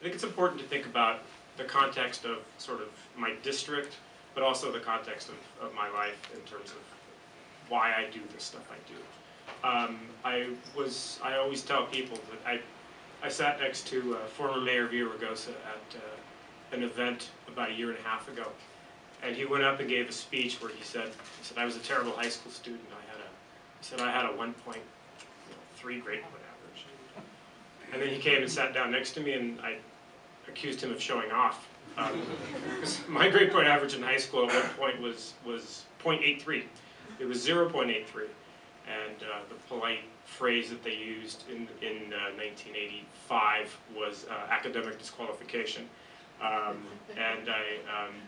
think it's important to think about the context of sort of my district, but also the context of my life in terms of why I do the stuff I do. I always tell people that I sat next to former Mayor Villaraigosa at an event about 1.5 years ago, and he went up and gave a speech where he said I was a terrible high school student. I had a 1.3 grade point average, and then he came and sat down next to me, and I accused him of showing off. My grade point average in high school at one point was 0.83. It was 0.83, and the polite phrase that they used in 1985 was academic disqualification. And I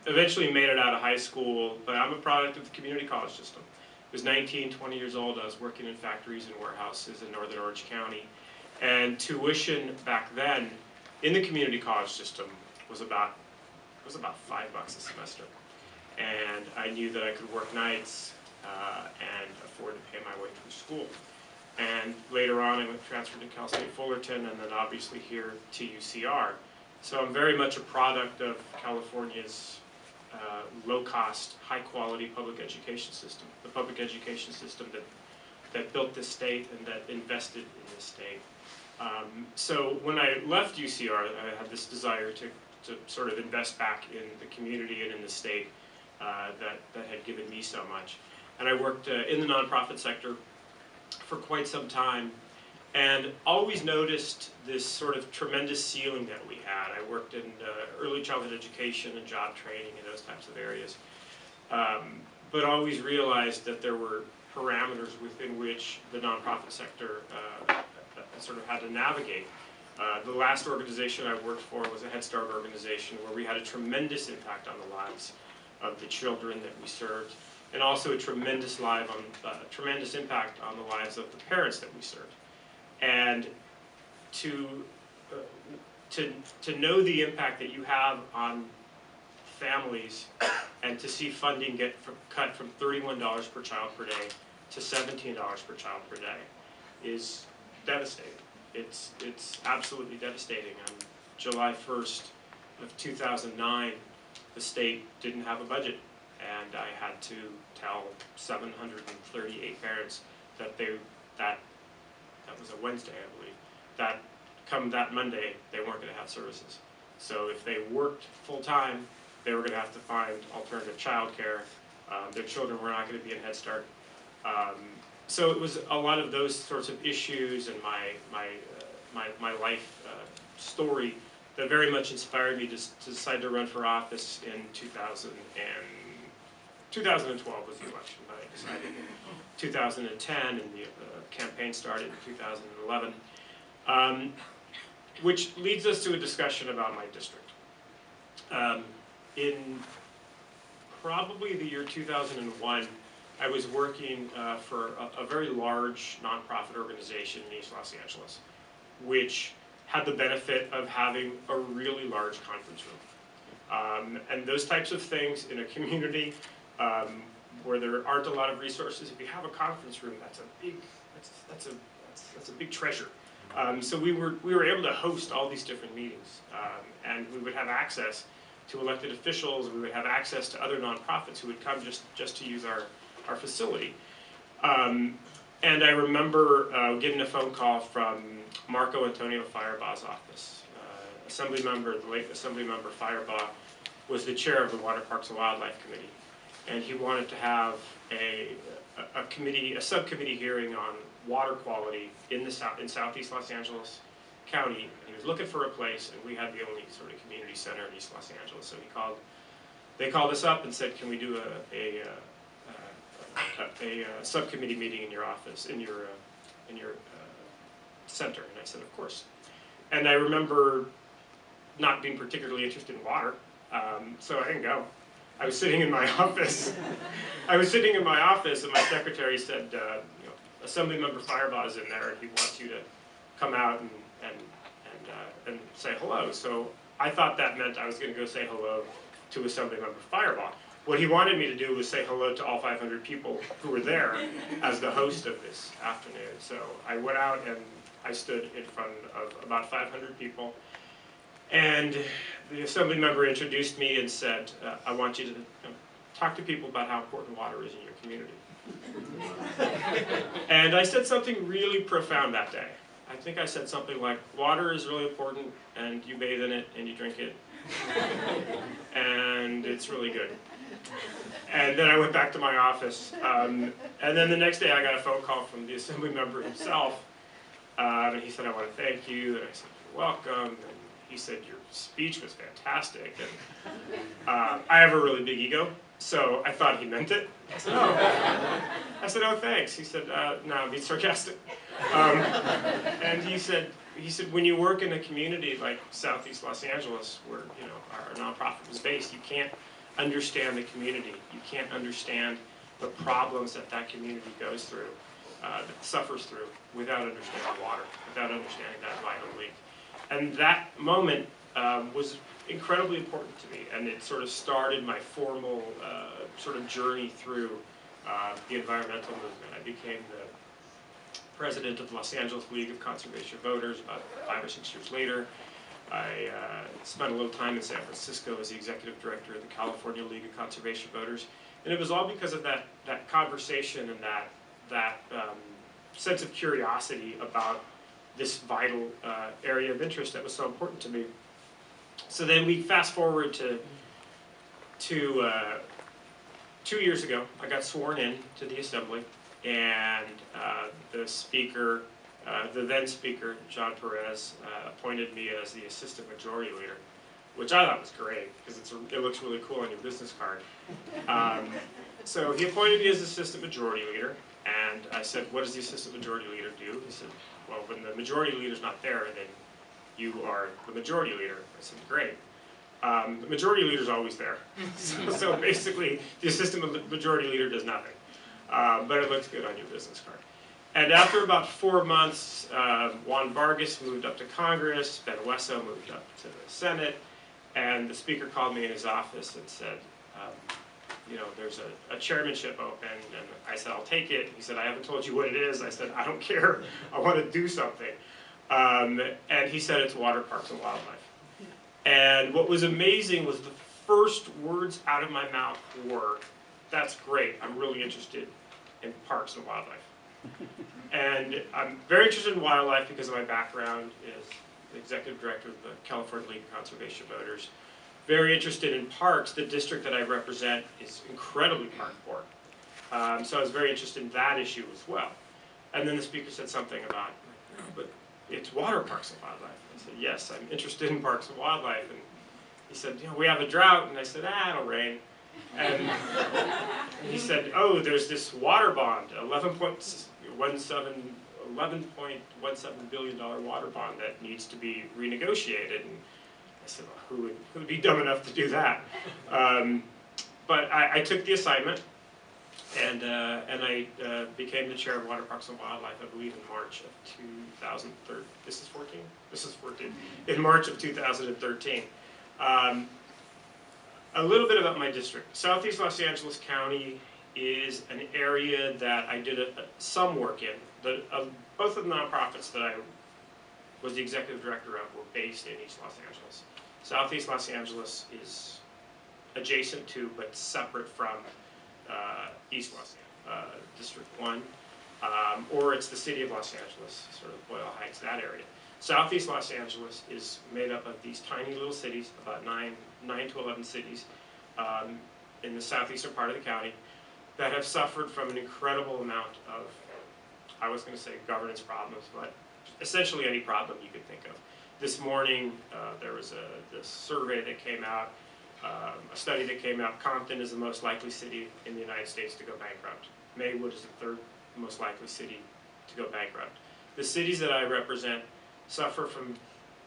eventually made it out of high school, but I'm a product of the community college system. I was 19, 20 years old. I was working in factories and warehouses in northern Orange County, and tuition back then in the community college system was about $5 a semester, and I knew that I could work nights and afford to pay my way through school. And later on, I transferred to Cal State Fullerton, and then obviously here to UCR. So I'm very much a product of California's low-cost, high-quality public education system, the public education system that built this state and that invested in this state. So when I left UCR, I had this desire to sort of invest back in the community and in the state that had given me so much. And I worked in the nonprofit sector for quite some time, and always noticed this sort of tremendous ceiling that we had. I worked in early childhood education and job training and those types of areas, but always realized that there were parameters within which the nonprofit sector sort of had to navigate. The last organization I worked for was a Head Start organization where we had a tremendous impact on the lives of the children that we served, and also a tremendous impact on the lives of the parents that we served. And to know the impact that you have on families, and to see funding get cut from $31 per child per day to $17 per child per day is devastating. It's absolutely devastating. On July 1st of 2009, the state didn't have a budget, and I had to tell 738 parents that that was a Wednesday, I believe, that come that Monday, they weren't going to have services. So if they worked full-time, they were going to have to find alternative childcare. Their children were not going to be in Head Start. So it was a lot of those sorts of issues and my life story that very much inspired me to decide to run for office in 2012 was the election, but I decided in 2010, and the campaign started in 2011, which leads us to a discussion about my district. In probably the year 2001, I was working for a very large nonprofit organization in East Los Angeles, which had the benefit of having a really large conference room. And those types of things in a community where there aren't a lot of resources, if you have a conference room, that's a big treasure. So we were able to host all these different meetings, and we would have access to elected officials. We would have access to other nonprofits who would come just to use our facility. And I remember getting a phone call from Marco Antonio Firebaugh's office. Assemblymember, the late Assemblymember Firebaugh, was the chair of the Water Parks and Wildlife Committee, and he wanted to have a subcommittee hearing on water quality in Southeast Los Angeles County. He was looking for a place, and we had the only sort of community center in East Los Angeles. So they called us up and said, "Can we do a subcommittee meeting in your office, in your center?" And I said, "Of course." And I remember not being particularly interested in water, so I didn't go. I was sitting in my office. And my secretary said, "Assemblymember Firebaugh is in there, and he wants you to come out and say hello." So I thought that meant I was going to go say hello to Assemblymember Firebaugh. What he wanted me to do was say hello to all 500 people who were there as the host of this afternoon. So I went out and I stood in front of about 500 people, And the assembly member introduced me and said, I want you to talk to people about how important water is in your community. And I said something really profound that day. I think I said something like, water is really important, and you bathe in it, and you drink it, and it's really good. And then I went back to my office, and then the next day I got a phone call from the assembly member himself, and he said, I want to thank you, and I said, you're welcome, and he said, your speech was fantastic, and I have a really big ego, so I thought he meant it. I said, oh. I said, oh, thanks. He said, no, I'm being sarcastic. And he said, when you work in a community like Southeast Los Angeles, where our nonprofit was based, you can't understand the community. You can't understand the problems that community goes through, that suffers through, without understanding water, without understanding that vital link. And that moment was incredibly important to me, and it sort of started my formal sort of journey through the environmental movement. I became the president of the Los Angeles League of Conservation Voters about 5 or 6 years later. I spent a little time in San Francisco as the executive director of the California League of Conservation Voters, and it was all because of that conversation and that sense of curiosity about this vital area of interest that was so important to me. So then we fast forward to 2 years ago. I got sworn in to the assembly, and the speaker, the then speaker, John Perez, appointed me as the assistant majority leader, which I thought was great because it looks really cool on your business card. So he appointed me as assistant majority leader, and I said, what does the assistant majority leader do? He said, well, when the majority leader's not there, then you are the majority leader. I said, great. The majority leader's always there. So basically, the assistant majority leader does nothing. But it looks good on your business card. And after about 4 months, Juan Vargas moved up to Congress, Ben Wesso moved up to the Senate, and the speaker called me in his office and said, there's a chairmanship open, and I said, I'll take it. He said, I haven't told you what it is. I said, I don't care. I want to do something. And he said, it's water, parks, and wildlife. And what was amazing was the first words out of my mouth were, that's great, I'm really interested in parks and wildlife. And I'm very interested in wildlife because of my background as the executive director of the California League of Conservation Voters. Very interested in parks. The district that I represent is incredibly park poor. So I was very interested in that issue as well. And then the speaker said something about, but it's water, parks, and wildlife. I said, yes, I'm interested in parks and wildlife. And he said, we have a drought. And I said, it'll rain. And he said, oh, there's this water bond, $11.17 billion water bond that needs to be renegotiated. And I said, well, who would be dumb enough to do that? But I took the assignment, and I became the chair of Water, Parks, and Wildlife, I believe, in March of 2013. This is 14? This is 14. In March of 2013. A little bit about my district. Southeast Los Angeles County is an area that I did some work in. Both of the nonprofits that I was the executive director of were based in East Los Angeles. Southeast Los Angeles is adjacent to, but separate from East Los Angeles, District 1, or it's the city of Los Angeles, sort of Boyle Heights, that area. Southeast Los Angeles is made up of these tiny little cities, about 9 to 11 cities in the southeastern part of the county that have suffered from an incredible amount of, I was going to say governance problems, but essentially any problem you could think of. This morning there was this survey that came out, a study that came out. Compton is the most likely city in the United States to go bankrupt. Maywood is the third most likely city to go bankrupt. The cities that I represent suffer from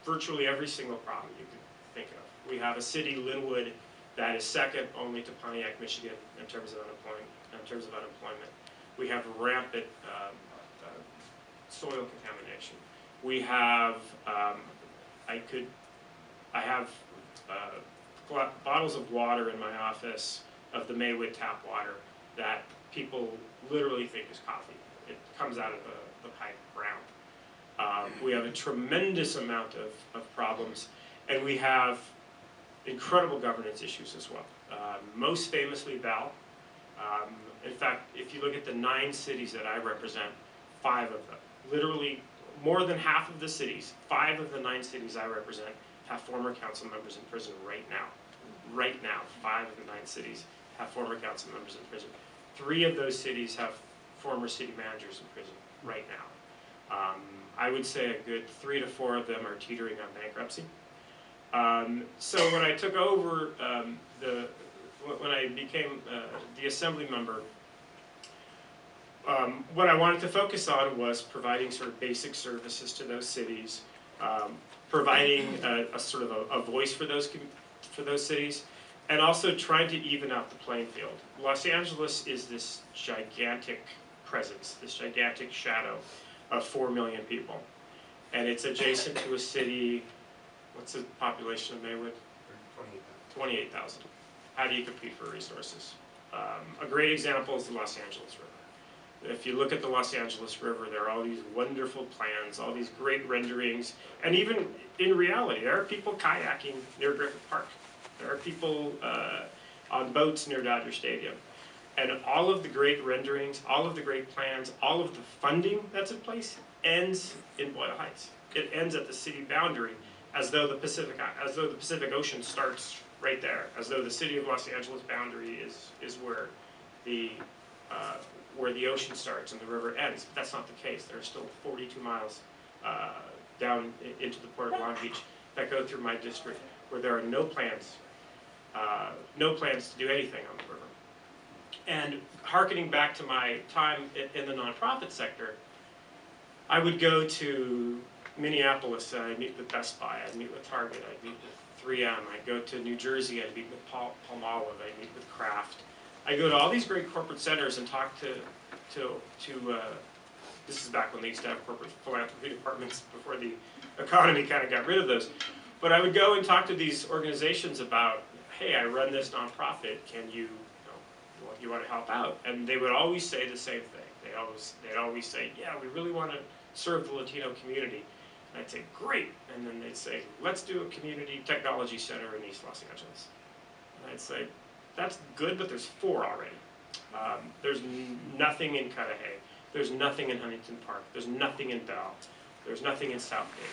virtually every single problem you can think of. We have a city, Linwood, that is second only to Pontiac, Michigan in terms of unemployment. We have rampant soil contamination. We have, I have bottles of water in my office of the Maywood tap water that people literally think is coffee. It comes out of the pipe brown. We have a tremendous amount of problems, And we have incredible governance issues as well. Most famously, Val. In fact, if you look at the 9 cities that I represent, 5 of them, literally more than half of the cities, 5 of the 9 cities I represent have former council members in prison right now. Right now, 5 of the 9 cities have former council members in prison. 3 of those cities have former city managers in prison right now. I would say a good 3 to 4 of them are teetering on bankruptcy. So when I took over, when I became the assembly member, what I wanted to focus on was providing sort of basic services to those cities, providing a sort of a voice for those cities, and also trying to even out the playing field. Los Angeles is this gigantic presence, this gigantic shadow of 4 million people, and it's adjacent to a city. What's the population of Maywood? 28,000. How do you compete for resources? A great example is the Los Angeles River. If you look at the Los Angeles River, there are all these wonderful plans, all these great renderings, and even in reality, there are people kayaking near Griffith Park. There are people on boats near Dodger Stadium. And all of the great renderings, all of the great plans, all of the funding that's in place ends in Boyle Heights. It ends at the city boundary, as though the Pacific Ocean starts right there, as though the city of Los Angeles boundary is where the ocean starts and the river ends. But that's not the case. There are still 42 miles down into the Port of Long Beach that go through my district, where there are no plans to do anything on the river. And hearkening back to my time in the nonprofit sector, I would go to Minneapolis, I'd meet with Best Buy, I'd meet with Target, I'd meet with 3M, I'd go to New Jersey, I'd meet with Palmolive, I'd meet with Kraft. I'd go to all these great corporate centers and talk to this is back when they used to have corporate philanthropy departments before the economy kind of got rid of those. But I would go and talk to these organizations about, hey, I run this nonprofit, can you want to help out? And they would always say the same thing. They'd always say, yeah, we really want to serve the Latino community. And I'd say, great. And then they'd say, let's do a community technology center in East Los Angeles. And I'd say, that's good, but there's 4 already. There's nothing in Cudahy. There's nothing in Huntington Park. There's nothing in Bell. There's nothing in Southgate.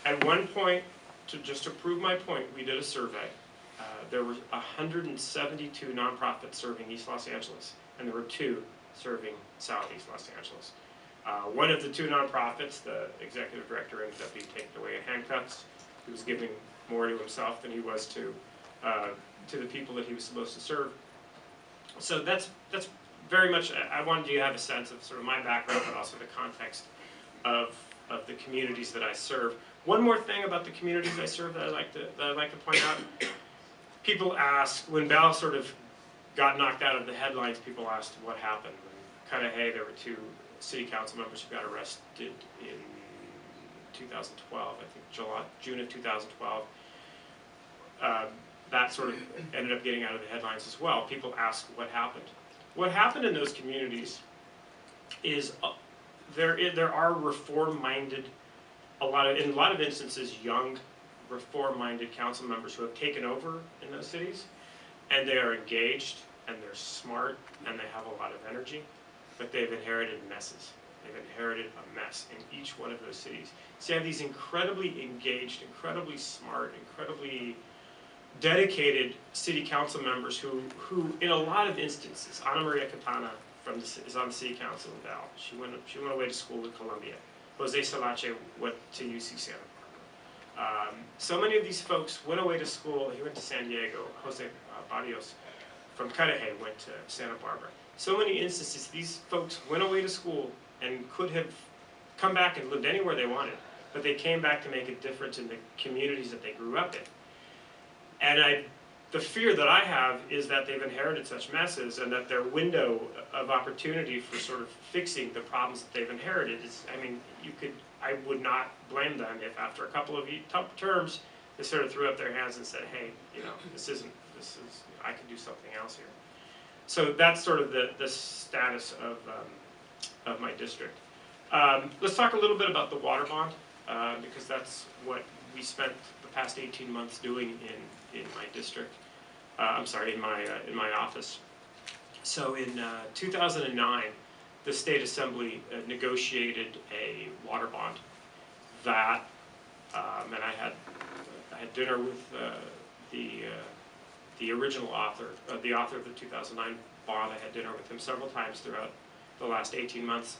At one point, just to prove my point, we did a survey. There were 172 nonprofits serving East Los Angeles, and there were 2 serving Southeast Los Angeles. One of the 2 nonprofits, the executive director, ended up being taken away in handcuffs. He was giving more to himself than he was to the people that he was supposed to serve. So that's very much, I wanted you to have a sense of sort of my background, but also the context of the communities that I serve. One more thing about the communities I serve that I'd like to point out. People ask, when Bell sort of got knocked out of the headlines, people asked what happened. Kind of, hey, there were 2 city council members who got arrested in 2012, I think June of 2012. That sort of ended up getting out of the headlines as well. People ask what happened. What happened in those communities is there are reform-minded, in a lot of instances, young reform-minded council members who have taken over in those cities, and they are engaged, and they're smart, and they have a lot of energy, but they've inherited messes. They've inherited a mess in each one of those cities. So you have these incredibly engaged, incredibly smart, incredibly dedicated city council members who in a lot of instances, Ana Maria Catana is on the city council in Val. She went away to school at Columbia. Jose Salache went to UC Santa Barbara. So many of these folks went away to school. He went to San Diego. Jose Barrios from Cudahy went to Santa Barbara. So many instances, these folks went away to school and could have come back and lived anywhere they wanted, but they came back to make a difference in the communities that they grew up in. And the fear that I have is that they've inherited such messes, and that their window of opportunity for sort of fixing the problems that they've inherited is, I mean, I would not blame them if after a couple of tough terms, they sort of threw up their hands and said, hey, I can do something else here. So that's sort of the status of my district. Let's talk a little bit about the water bond, because that's what we spent the past 18 months doing in my district. I'm sorry, in my office. So in 2009, the State Assembly negotiated a water bond that, and I had dinner with the original author, the author of the 2009 bond. I had dinner with him several times throughout the last 18 months.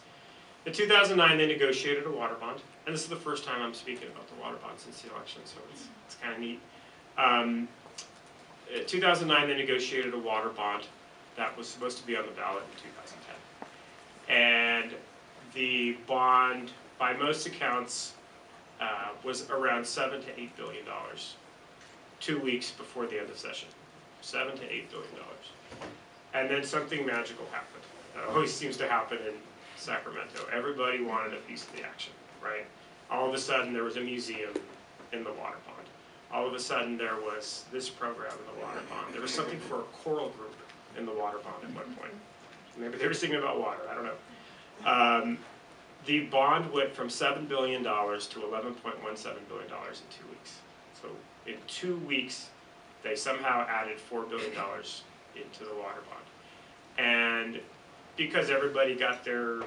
In 2009, they negotiated a water bond, and this is the first time I'm speaking about the water bond since the election, so it's kind of neat. In 2009, they negotiated a water bond that was supposed to be on the ballot in 2010. And the bond, by most accounts, was around $7 to $8 billion, 2 weeks before the end of session. $7 to $8 billion. And then something magical happened. That always seems to happen in Sacramento. Everybody wanted a piece of the action, right? All of a sudden there was a museum in the water pond. All of a sudden there was this program in the water pond. There was something for a choral group in the water pond at one point. Maybe they were singing about water, I don't know. The bond went from $7 billion to $11.17 billion in 2 weeks. So in 2 weeks, they somehow added $4 billion into the water bond. And because everybody got their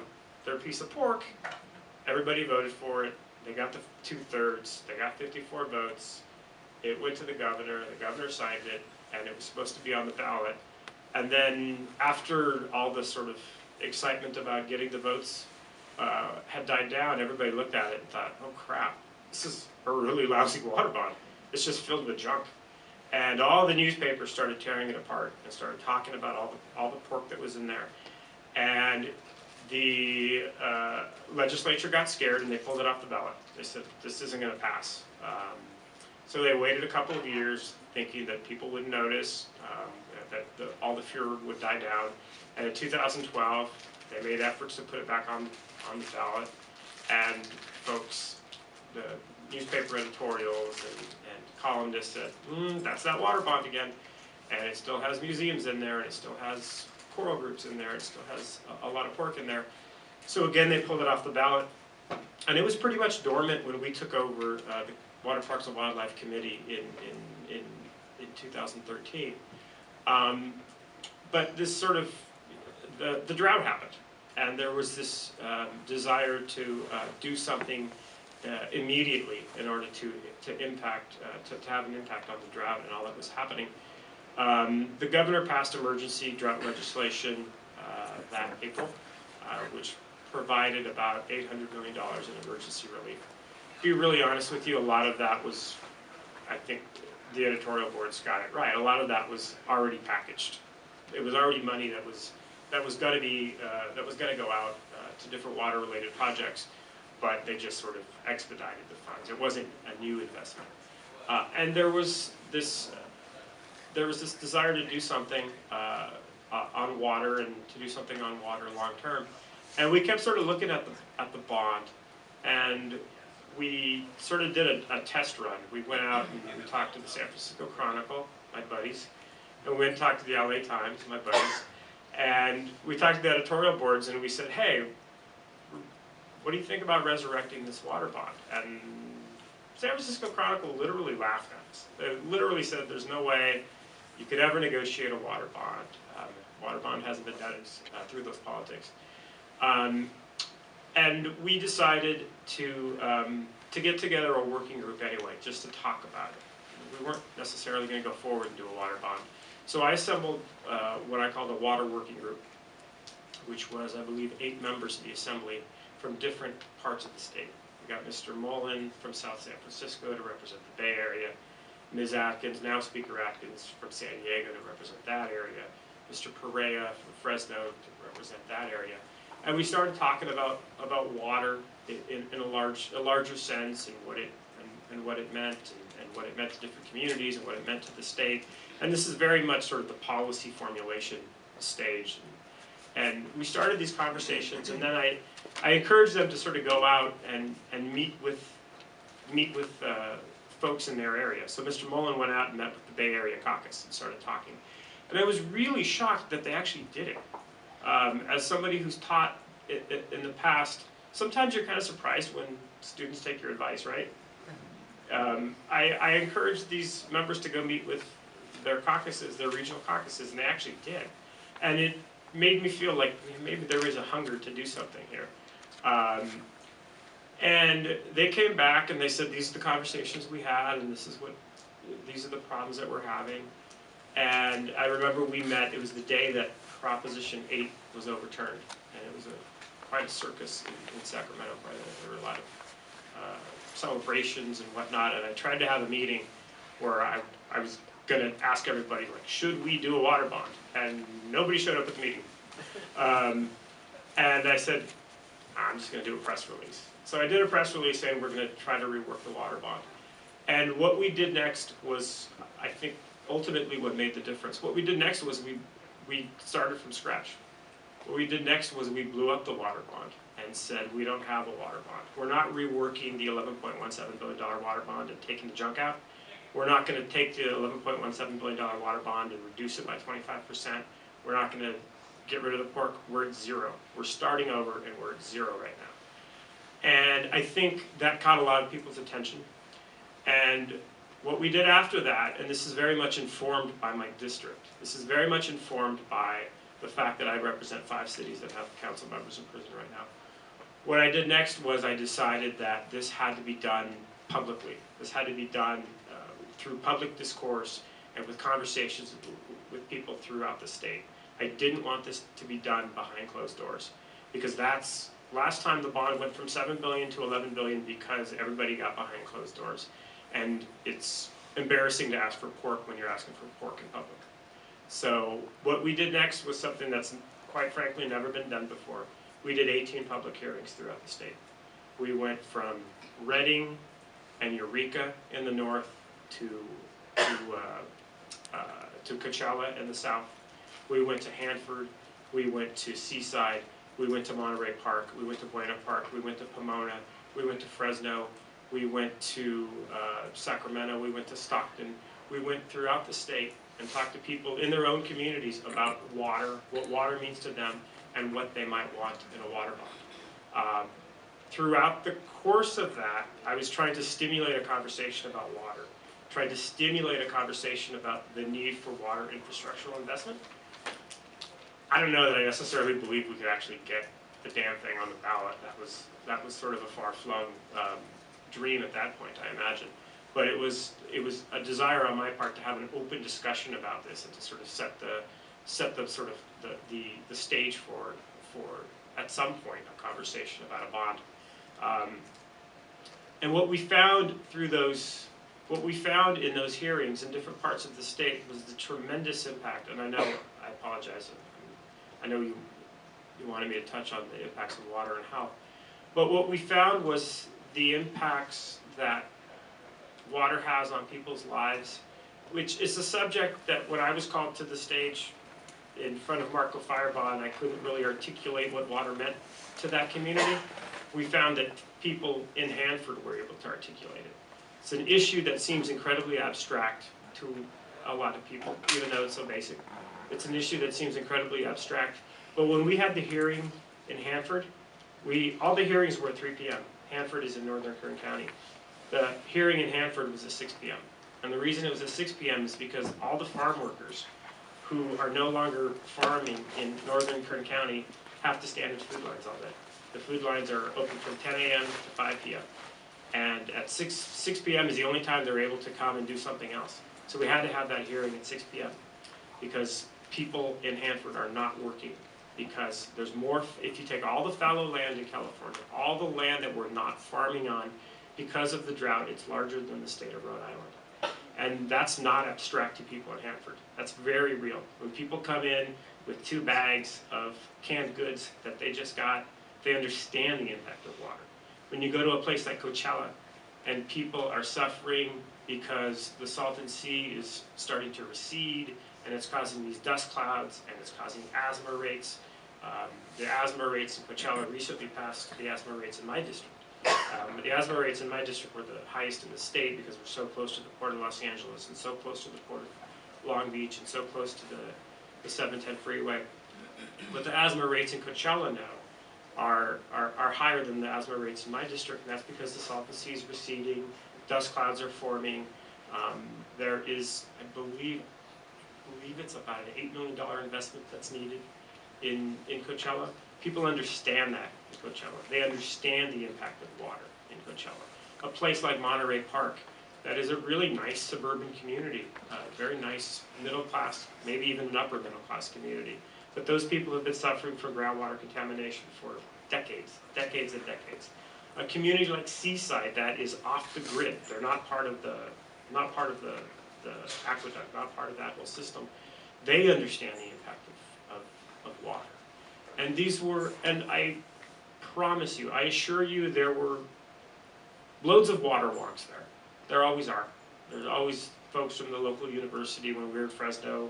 piece of pork, everybody voted for it. They got the 2/3, they got 54 votes. It went to the governor signed it, and it was supposed to be on the ballot. And then after all this sort of excitement about getting the votes had died down, everybody looked at it and thought, oh crap, this is a really lousy water bond. It's just filled with junk. And all the newspapers started tearing it apart and started talking about all the pork that was in there. And the legislature got scared and they pulled it off the ballot. They said, this isn't going to pass. So they waited a couple of years thinking that people would notice, that all the furor would die down. And in 2012, they made efforts to put it back on the ballot. And folks, the newspaper editorials and columnists said, that's that water bond again. And it still has museums in there, and it still has choral groups in there, it still has a lot of pork in there. So again, they pulled it off the ballot. And it was pretty much dormant when we took over the Water Parks and Wildlife Committee in 2013. But this sort of, the drought happened. And there was this desire to do something immediately in order to impact, to have an impact on the drought and all that was happening. The governor passed emergency drought legislation that April, which provided about $800 million in emergency relief. To be really honest with you, a lot of that was, I think the editorial boards got it right, a lot of that was already packaged. It was already money that was going to be, that was going to go out to different water-related projects, but they just sort of expedited the funds. It wasn't a new investment. And there was this desire to do something on water and to do something on water long term. And we kept sort of looking at the bond, and we sort of did a test run. We went out and we talked to the San Francisco Chronicle, my buddies, and we went and talked to the LA Times, my buddies, and we talked to the editorial boards, and we said, hey, what do you think about resurrecting this water bond? And San Francisco Chronicle literally laughed at us. They literally said there's no way you could ever negotiate a water bond. Water bond hasn't been done through those politics. And we decided to get together a working group anyway, just to talk about it. We weren't necessarily going to go forward and do a water bond. So I assembled what I called a water working group, which was, I believe, 8 members of the Assembly from different parts of the state. We got Mr. Mullen from South San Francisco to represent the Bay Area, Ms. Atkins, now Speaker Atkins, from San Diego to represent that area, Mr. Perea from Fresno to represent that area. And we started talking about water in a larger sense, and what it meant, and what it meant to different communities, and what it meant to the state. And this is very much sort of the policy formulation stage. And we started these conversations, and then I encouraged them to sort of go out and meet with folks in their area. So Mr. Mullen went out and met with the Bay Area Caucus and started talking. And I was really shocked that they actually did it. As somebody who's taught in the past, sometimes you're kind of surprised when students take your advice, right? I encouraged these members to go meet with their caucuses, their regional caucuses, and they actually did. And it made me feel like maybe there is a hunger to do something here. And they came back and they said, these are the conversations we had, and these are the problems that we're having. And I remember we met, it was the day that Proposition 8 was overturned, and it was quite a circus in Sacramento. There were a lot of celebrations and whatnot, and I tried to have a meeting where I was going to ask everybody, like, should we do a water bond? And nobody showed up at the meeting. And I said, I'm just going to do a press release. So I did a press release saying we're going to try to rework the water bond. And what we did next was, I think, ultimately what made the difference. What we did next was we started from scratch. What we did next was we blew up the water bond and said we don't have a water bond. We're not reworking the $11.17 billion water bond and taking the junk out. We're not going to take the $11.17 billion water bond and reduce it by 25%. We're not going to get rid of the pork. We're at zero. We're starting over and we're at zero right now. And I think that caught a lot of people's attention. And what we did after that, and this is very much informed by my district, this is very much informed by the fact that I represent 5 cities that have council members in prison right now. What I did next was I decided that this had to be done publicly. This had to be done through public discourse and with conversations with people throughout the state. I didn't want this to be done behind closed doors, because that's, last time the bond went from $7 billion to $11 billion because everybody got behind closed doors. And it's embarrassing to ask for pork when you're asking for pork in public. So what we did next was something that's quite frankly never been done before. We did 18 public hearings throughout the state. We went from Redding and Eureka in the north to Coachella in the south. We went to Hanford, we went to Seaside, we went to Monterey Park, we went to Buena Park, we went to Pomona, we went to Fresno, we went to Sacramento, we went to Stockton. We went throughout the state and talked to people in their own communities about water, what water means to them, and what they might want in a water bond. Throughout the course of that, I was trying to stimulate a conversation about water, trying to stimulate a conversation about the need for water infrastructural investment. I don't know that I necessarily believed we could actually get the damn thing on the ballot. That was sort of a far-flung dream at that point, I imagine. But it was a desire on my part to have an open discussion about this and to sort of set the sort of the stage for at some point a conversation about a bond. And what we found in those hearings in different parts of the state was the tremendous impact. And I know, I apologize, I know you wanted me to touch on the impacts of water and health. But what we found was the impacts that water has on people's lives, which is a subject that when I was called to the stage in front of Marco Firebaugh, I couldn't really articulate what water meant to that community. We found that people in Hanford were able to articulate it. It's an issue that seems incredibly abstract to a lot of people, even though it's so basic. It's an issue that seems incredibly abstract. But when we had the hearing in Hanford, all the hearings were at 3 p.m. Hanford is in northern Kern County. The hearing in Hanford was at 6 p.m. And the reason it was at 6 p.m. is because all the farm workers who are no longer farming in northern Kern County have to stand in food lines all day. The food lines are open from 10 a.m. to 5 p.m. And at 6 p.m. is the only time they're able to come and do something else. So we had to have that hearing at 6 p.m. because people in Hanford are not working, because there's more, if you take all the fallow land in California, all the land that we're not farming on, because of the drought, it's larger than the state of Rhode Island. And that's not abstract to people in Hanford. That's very real. When people come in with 2 bags of canned goods that they just got, they understand the impact of water. When you go to a place like Coachella and people are suffering because the Salton Sea is starting to recede and it's causing these dust clouds and it's causing asthma rates. The asthma rates in Coachella recently passed the asthma rates in my district. The asthma rates in my district were the highest in the state because we're so close to the port of Los Angeles and so close to the port of Long Beach and so close to the 710 freeway. But the asthma rates in Coachella now are higher than the asthma rates in my district, and that's because the Salton Sea is receding, dust clouds are forming. There is, I believe it's about an $8 million investment that's needed in Coachella. People understand that in Coachella. They understand the impact of water in Coachella. A place like Monterey Park, that is a really nice suburban community, very nice middle class, maybe even an upper middle class community. But those people have been suffering from groundwater contamination for decades and decades. A community like Seaside that is off the grid, they're not part of the aqueduct, not part of that whole system. They understand the impact of water. And these were, and I promise you, I assure you, there were loads of water wonks there. There always are. There's always folks from the local university. When we were in Fresno,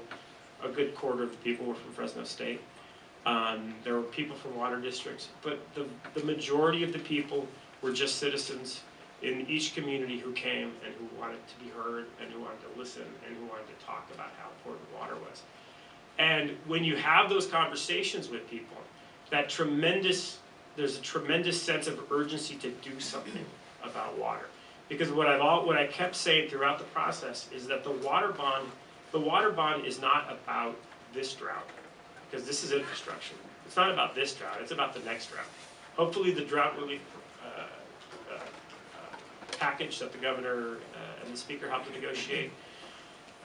a good quarter of the people were from Fresno State. There were people from water districts, but the majority of the people were just citizens in each community who came and who wanted to be heard and who wanted to listen and who wanted to talk about how important water was. And when you have those conversations with people, there's a tremendous sense of urgency to do something about water. Because what I kept saying throughout the process is that the water bond is not about this drought, because this is infrastructure. It's not about this drought, it's about the next drought. Hopefully the drought relief package that the governor and the speaker helped to negotiate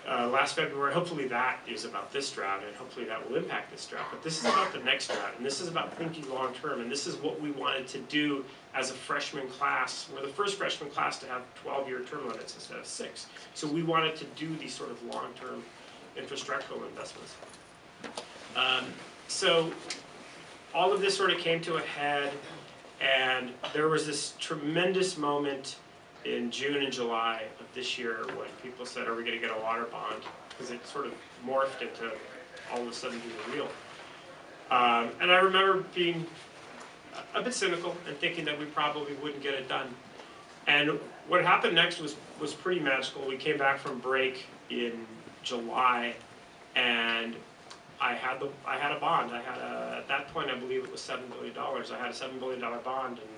last February, hopefully that is about this drought, and hopefully that will impact this drought. But this is about the next drought, and this is about thinking long term, and this is what we wanted to do as a freshman class. We're the first freshman class to have 12-year term limits instead of 6. So we wanted to do these sort of long-term infrastructural investments. So all of this sort of came to a head, and there was this tremendous moment in June and July of this year when people said, are we going to get a water bond? Because it sort of morphed into all of a sudden being real. And I remember being a bit cynical and thinking that we probably wouldn't get it done. And what happened next was pretty magical. We came back from break in July, and I had a bond. At that point, I believe it was $7 billion. I had a $7 billion bond, and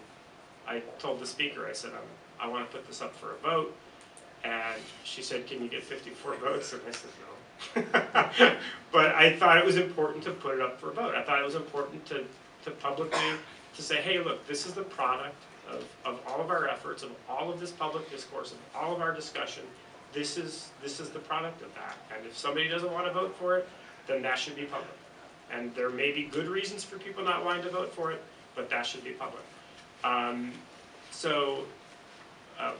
I told the speaker, I said, I want to put this up for a vote. And she said, can you get 54 votes? And I said, no. But I thought it was important to put it up for a vote. I thought it was important to publicly to say, hey, look, this is the product of all of our efforts, of all of this public discourse, of all of our discussion. This is the product of that. And if somebody doesn't want to vote for it, then that should be public. And there may be good reasons for people not wanting to vote for it, but that should be public.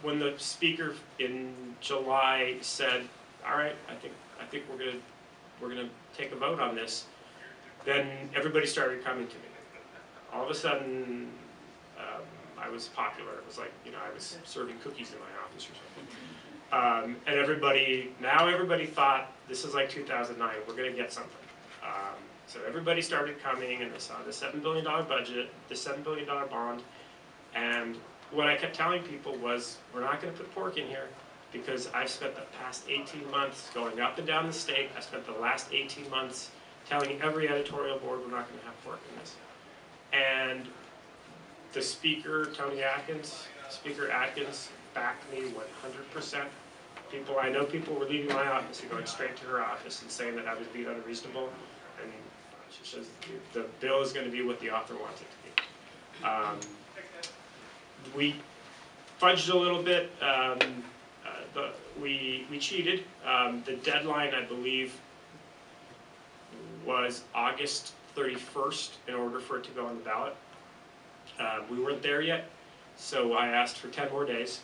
When the speaker in July said, all right, I think we're gonna take a vote on this, then everybody started coming to me. All of a sudden, I was popular. It was like, I was serving cookies in my office or something. And everybody thought, this is like 2009, we're gonna get something. So everybody started coming, and they saw the $7 billion budget, the $7 billion bond, and what I kept telling people was, we're not going to put pork in here, because I've spent the past 18 months going up and down the state. I spent the last 18 months telling every editorial board we're not going to have pork in this. And the speaker, Speaker Atkins, backed me 100%. People were leaving my office and going straight to her office and saying that I was being unreasonable. And she says, the bill is going to be what the author wants it to be. We fudged a little bit. We cheated. The deadline, I believe, was August 31st in order for it to go on the ballot. We weren't there yet, so I asked for 10 more days.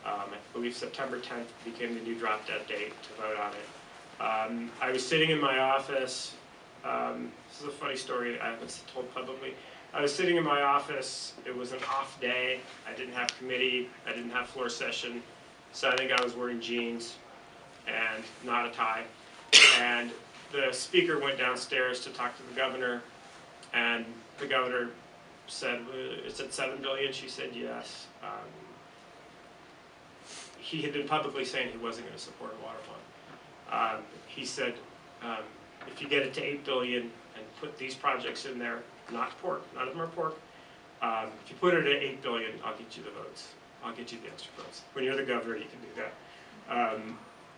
I believe September 10th became the new drop dead date to vote on it. I was sitting in my office. This is a funny story I haven't told publicly. I was sitting in my office. It was an off day. I didn't have committee. I didn't have floor session. So I think I was wearing jeans and not a tie. And the speaker went downstairs to talk to the governor. And the governor said, is it $7 billion? She said yes. He had been publicly saying he wasn't going to support a water fund. He said, if you get it to $8 billion and put these projects in there, not pork, none of them are pork. If you put it at $8 billion, I'll get you the votes. I'll get you the extra votes. When you're the governor, you can do that.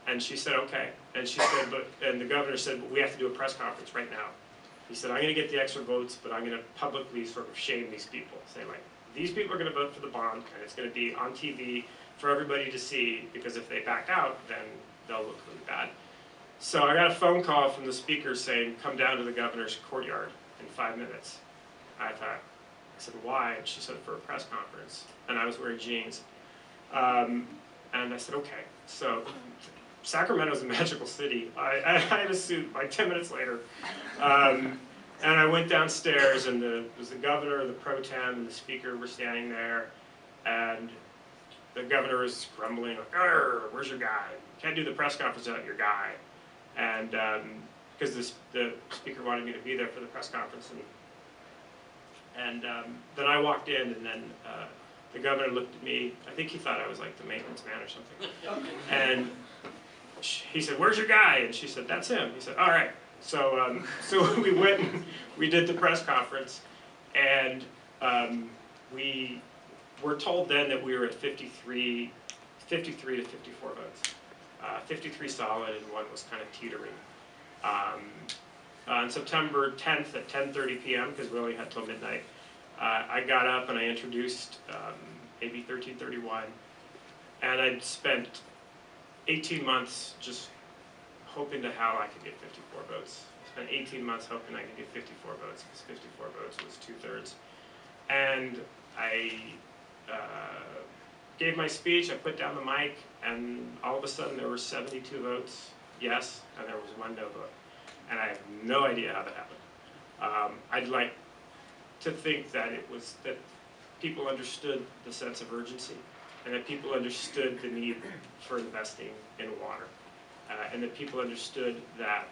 And she said, okay. And she said, and the governor said, but we have to do a press conference right now. He said, I'm going to get the extra votes, but I'm going to publicly sort of shame these people. Say, like, these people are going to vote for the bond, and it's going to be on TV for everybody to see, because if they back out, then they'll look really bad. So I got a phone call from the speaker saying, come down to the governor's courtyard in 5 minutes. I said, why? And she said, for a press conference. And I was wearing jeans. And I said, okay. So Sacramento's a magical city. I had a suit like 10 minutes later. And I went downstairs, and it was the governor, the pro tem, and the speaker were standing there. And the governor was grumbling, like, where's your guy? Can't do the press conference without your guy. And because the speaker wanted me to be there for the press conference. And then I walked in, and then the governor looked at me. I think he thought I was like the maintenance man or something. And he said, where's your guy? And she said, that's him. He said, all right. So we went and we did the press conference, and we were told then that we were at 53 to 54 votes. 53 solid, and one was kind of teetering. On September 10th at 10:30 p.m., because we only had till midnight, I got up and I introduced AB 1331, and I'd spent 18 months just hoping to how I could get 54 votes. I spent 18 months hoping I could get 54 votes, because 54 votes was 2/3. And I gave my speech, I put down the mic, and all of a sudden there were 72 votes yes, and there was 1 no vote. And I have no idea how that happened. I'd like to think that it was that people understood the sense of urgency, and that people understood the need for investing in water, and that people understood that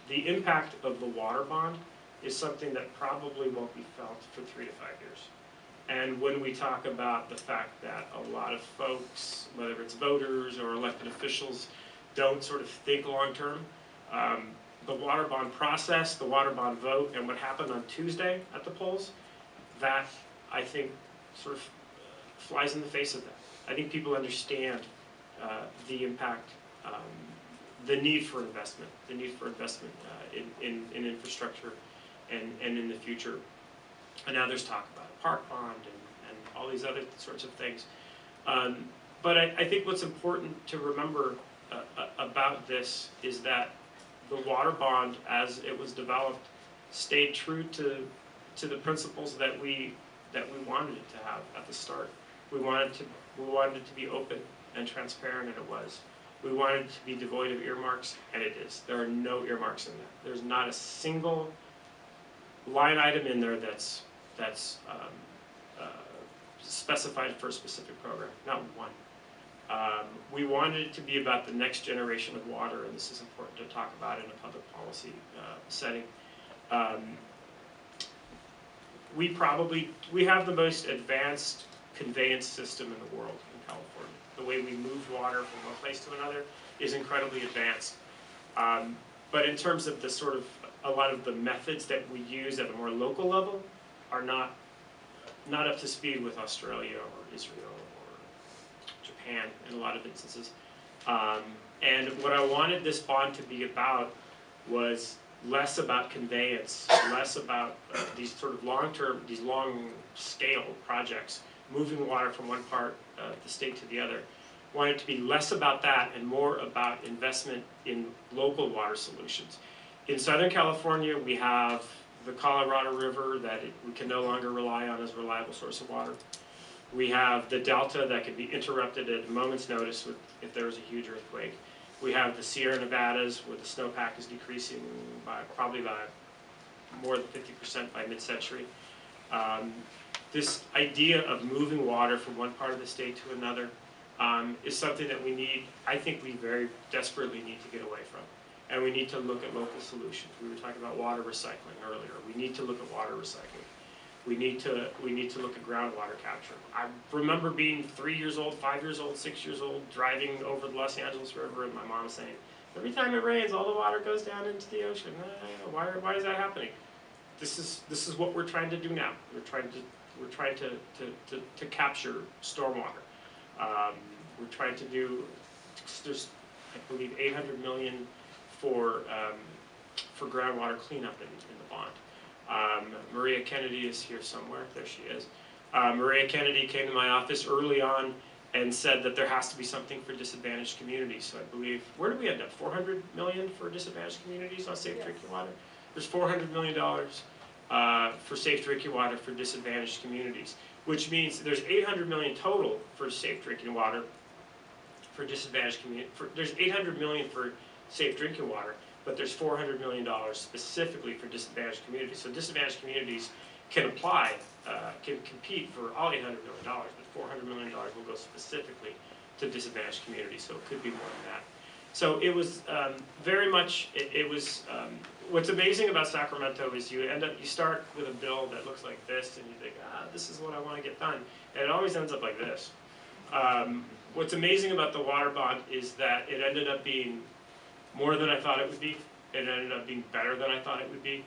the impact of the water bond is something that probably won't be felt for 3 to 5 years. And when we talk about the fact that a lot of folks, whether it's voters or elected officials, don't sort of think long-term, the water bond process, the water bond vote, and what happened on Tuesday at the polls, that I think sort of flies in the face of that. I think people understand the impact, the need for investment, in infrastructure and in the future. And now there's talk about a park bond and all these other sorts of things. But I think what's important to remember about this is that the water bond, as it was developed, stayed true to the principles that we wanted it to have at the start. We wanted it to be open and transparent, and it was. We wanted it to be devoid of earmarks, and it is. There are no earmarks in there. There's not a single line item in there that's specified for a specific program. Not one. We wanted it to be about the next generation of water, and this is important to talk about in a public policy setting. We have the most advanced conveyance system in the world in California. The way we move water from one place to another is incredibly advanced. But in terms of the sort of, a lot of the methods that we use at a more local level are not up to speed with Australia or Israel or Japan in a lot of instances. And what I wanted this bond to be about was less about conveyance, less about these sort of long-term, these long-scale projects, moving water from one part of the state to the other. Wanted it to be less about that and more about investment in local water solutions. In Southern California, we have the Colorado River that we can no longer rely on as a reliable source of water. We have the Delta that can be interrupted at a moment's notice if there was a huge earthquake. We have the Sierra Nevadas where the snowpack is decreasing probably by more than 50% by mid-century. This idea of moving water from one part of the state to another is something that I think we very desperately need to get away from. And we need to look at local solutions. We were talking about water recycling earlier. We need to look at water recycling. We need to look at groundwater capture. I remember being 3 years old, 5 years old, 6 years old, driving over the Los Angeles River, and my mom saying, every time it rains, all the water goes down into the ocean. Why is that happening? This is what we're trying to do now. We're trying to we're trying to capture stormwater. We're trying to do, there's, I believe, $800 million for groundwater cleanup in the bond. Maria Kennedy is here somewhere. There she is. Maria Kennedy came to my office early on and said that there has to be something for disadvantaged communities. So I believe, where did we end up? $400 million for disadvantaged communities on safe drinking water? There's $400 million for safe drinking water for disadvantaged communities, which means there's $800 million total for safe drinking water for disadvantaged communities. There's $800 million for safe drinking water, but there's $400 million specifically for disadvantaged communities. So disadvantaged communities can apply, can compete for all $800 million, but $400 million will go specifically to disadvantaged communities, so it could be more than that. So it was very much, it was, what's amazing about Sacramento is you start with a bill that looks like this, and you think, this is what I want to get done, and it always ends up like this. What's amazing about the water bond is that it ended up being more than I thought it would be. It ended up being better than I thought it would be.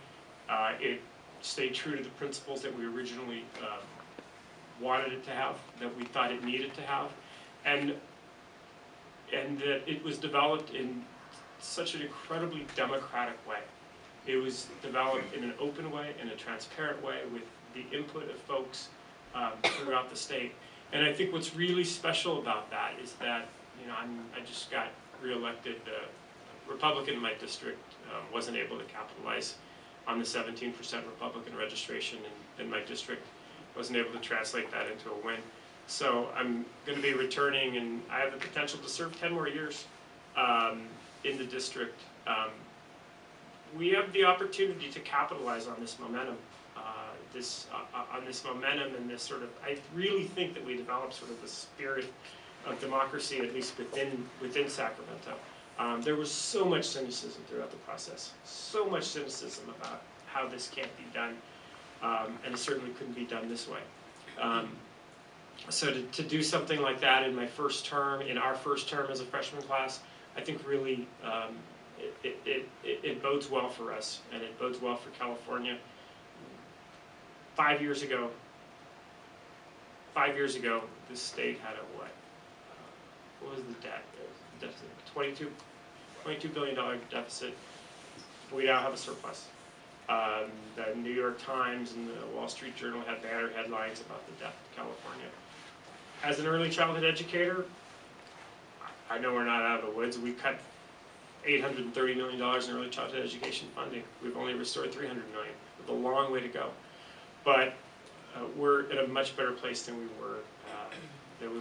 It stayed true to the principles that we originally wanted it to have, that we thought it needed to have, and that it was developed in such an incredibly democratic way. It was developed in an open way, in a transparent way, with the input of folks throughout the state. And I think what's really special about that is that, you know, I just got reelected. Republican in my district wasn't able to capitalize on the 17% Republican registration in my district. Wasn't able to translate that into a win. So I'm going to be returning, and I have the potential to serve 10 more years in the district. We have the opportunity to capitalize on this momentum, on this momentum and this sort of, I really think that we developed sort of the spirit of democracy, at least within Sacramento. There was so much cynicism throughout the process, so much cynicism about how this can't be done, and it certainly couldn't be done this way. So to do something like that in my first term, in our first term as a freshman class, I think really it bodes well for us, and it bodes well for California. 5 years ago, this state had a what? What was the debt? Deficit, $22 billion deficit. We now have a surplus. The New York Times and the Wall Street Journal had banner headlines about the debt of California. As an early childhood educator, I know we're not out of the woods. We cut $830 million in early childhood education funding. We've only restored $300 million. We have a long way to go. But we're in a much better place than we were 5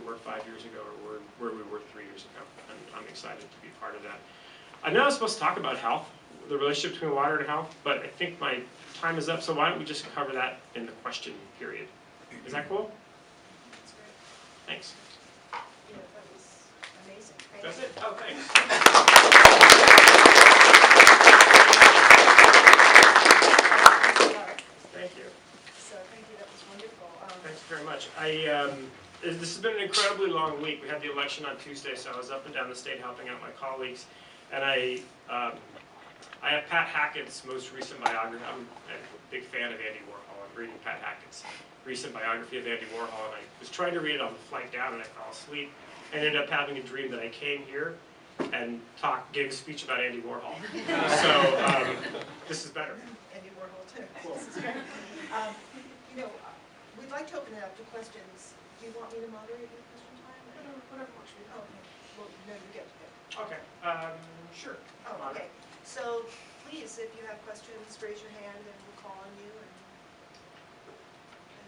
years ago, or where we were 3 years ago. And I'm excited to be part of that. I know I'm supposed to talk about health, the relationship between water and health, but I think my time is up, so why don't we just cover that in the question period. Is that cool? That's great. Thanks. Yeah, that was amazing. That's it? Oh, thanks. Thank you. So thank you, that was wonderful. Thanks very much. This has been an incredibly long week. We had the election on Tuesday, so I was up and down the state helping out my colleagues. And I have Pat Hackett's most recent biography. I'm a big fan of Andy Warhol. I'm reading Pat Hackett's recent biography of Andy Warhol, and I was trying to read it on the flight down, and I fell asleep. I ended up having a dream that I came here and gave a speech about Andy Warhol. So this is better. Andy Warhol too. Cool. This is great. You know, we'd like to open it up to questions. Do you want me to moderate your question time? Whatever works for you. Oh, okay. Well, no, you get to pick. Okay. Sure. Oh, okay. So please, if you have questions, raise your hand and we'll call on you. And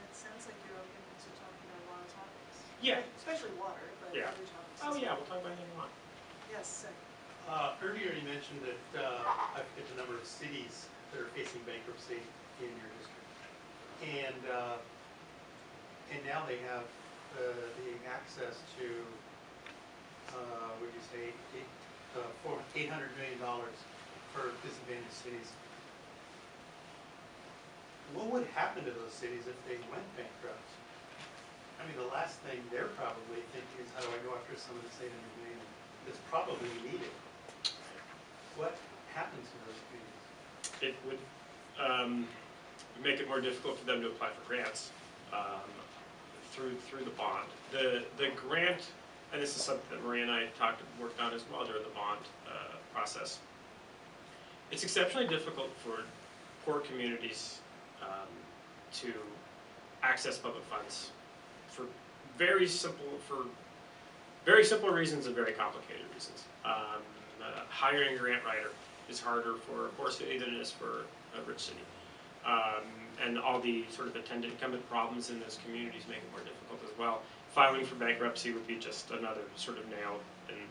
it sounds like you're open to talking about a lot of topics. Yeah. Especially water, but Yeah. other topics. Oh yeah, we'll talk about anything you want. Yes, sir. Earlier you mentioned that, I forget the number of cities that are facing bankruptcy in your district. And now they have the access to, what did you say, $800 million for disadvantaged cities. What would happen to those cities if they went bankrupt? I mean, the last thing they're probably thinking is, how do I go after some of this $800 million that's probably needed? What happens to those communities? It would make it more difficult for them to apply for grants. through the bond. The grant, and this is something that Maria and I worked on as well during the bond process. It's exceptionally difficult for poor communities to access public funds for very simple reasons and very complicated reasons. Hiring a grant writer is harder for a poor city than it is for a rich city. And all the sort of attendant incumbent problems in those communities make it more difficult as well. Filing for bankruptcy would be just another sort of nail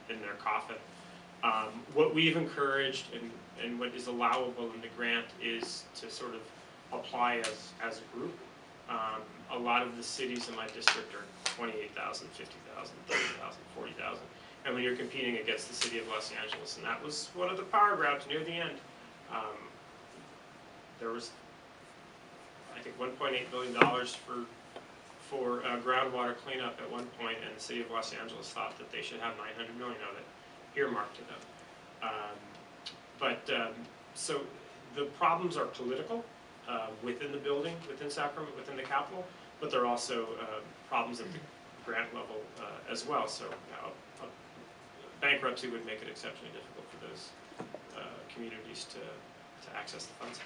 in their coffin. What we've encouraged and what is allowable in the grant is to sort of apply as a group. A lot of the cities in my district are 28,000, 50,000, 30,000, 40,000. And when you're competing against the city of Los Angeles, and that was one of the power grabs near the end, there was, I think, $1.8 billion for groundwater cleanup at one point, and the city of Los Angeles thought that they should have 900 million of it earmarked to them. So the problems are political within the building, within Sacramento, within the Capitol, but there are also problems at the grant level as well. So bankruptcy would make it exceptionally difficult for those communities to access the funds.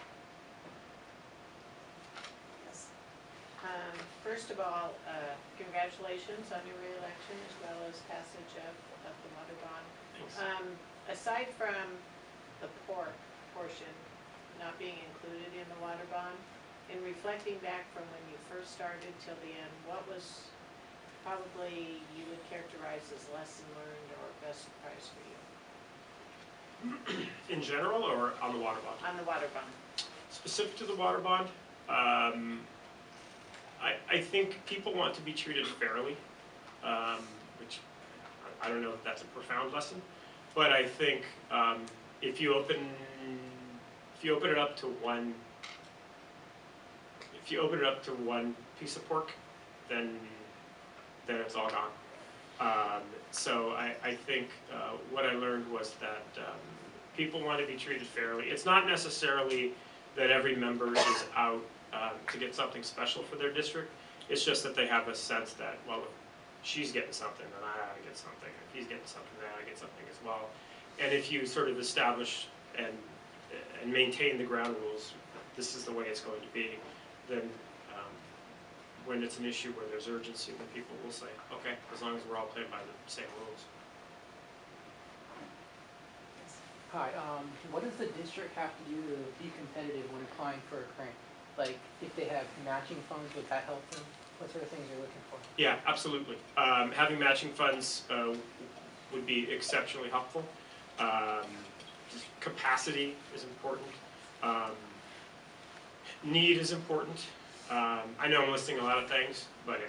Yes. First of all, congratulations on your re-election as well as passage of the water bond. Thanks. Aside from the portion not being included in the water bond, in reflecting back from when you first started till the end, what was probably you would characterize as lesson learned or best surprise for you? In general, or on the water bond? On the water bond. Specific to the water bond, I think people want to be treated fairly, which I don't know if that's a profound lesson, but I think if you open it up to one piece of pork, then it's all gone. So I think what I learned was that people want to be treated fairly. It's not necessarily that every member is out to get something special for their district. It's just that they have a sense that, well, if she's getting something, then I ought to get something. If he's getting something, then I ought to get something as well. And if you sort of establish and maintain the ground rules, this is the way it's going to be, then when it's an issue where there's urgency, then people will say, okay, as long as we're all playing by the same rules. Hi, what does the district have to do to be competitive when applying for a grant? Like, if they have matching funds, would that help them? What sort of things are you looking for? Yeah, absolutely. Having matching funds would be exceptionally helpful. Capacity is important. Need is important. I know I'm listing a lot of things, but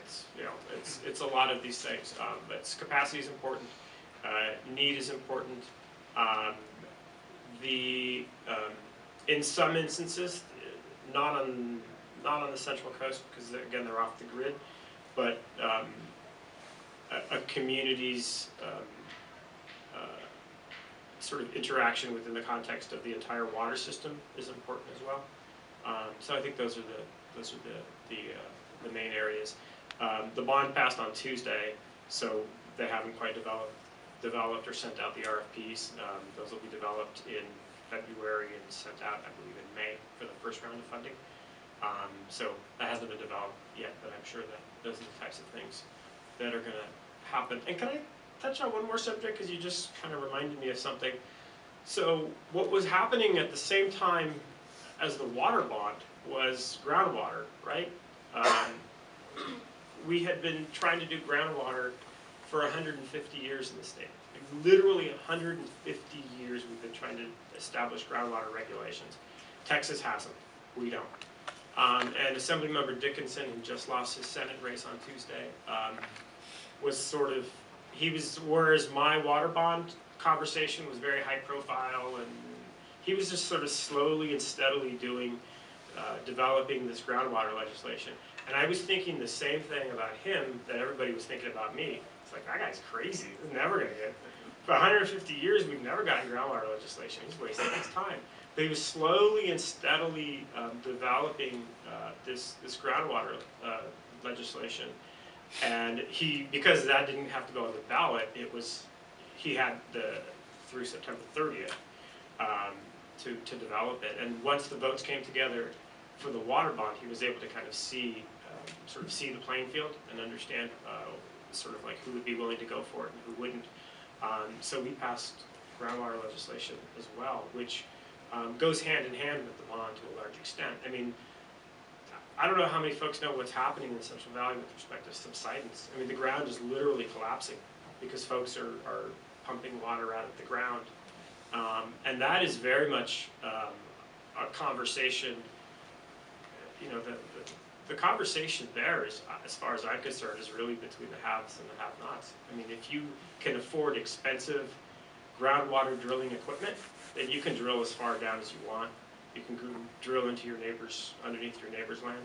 it's a lot of these things. But capacity is important. Need is important. In some instances, not on the Central Coast, because again they're off the grid, but a community's sort of interaction within the context of the entire water system is important as well. So I think those are the main areas. The bond passed on Tuesday, so they haven't quite developed or sent out the RFPs. Those will be developed in February and sent out, I believe, in May for the first round of funding. So that hasn't been developed yet, but I'm sure that those are the types of things that are going to happen. And can I touch on one more subject, because you just kind of reminded me of something. So what was happening at the same time as the water bond was groundwater, right? We had been trying to do groundwater for 150 years in the state. Like, literally 150 years we've been trying to establish groundwater regulations. Texas hasn't. We don't. And Assemblymember Dickinson, who just lost his Senate race on Tuesday, was sort of, whereas my water bond conversation was very high profile, and he was just sort of slowly and steadily developing this groundwater legislation. And I was thinking the same thing about him that everybody was thinking about me. It's like, that guy's crazy. He's never going to get it. For 150 years, we've never gotten groundwater legislation. He's wasting his time. But he was slowly and steadily developing this groundwater legislation. And because that didn't have to go on the ballot, he had through September 30th to develop it. And once the votes came together for the water bond, he was able to kind of see the playing field and understand sort of like who would be willing to go for it and who wouldn't. So we passed groundwater legislation as well, which goes hand in hand with the bond to a large extent. I mean, I don't know how many folks know what's happening in the Central Valley with respect to subsidence. I mean, the ground is literally collapsing because folks are pumping water out of the ground. And that is very much a conversation, you know, the conversation there is, as far as I'm concerned, is really between the haves and the have-nots. I mean, if you can afford expensive groundwater drilling equipment, then you can drill as far down as you want. You can drill into your underneath your neighbor's land.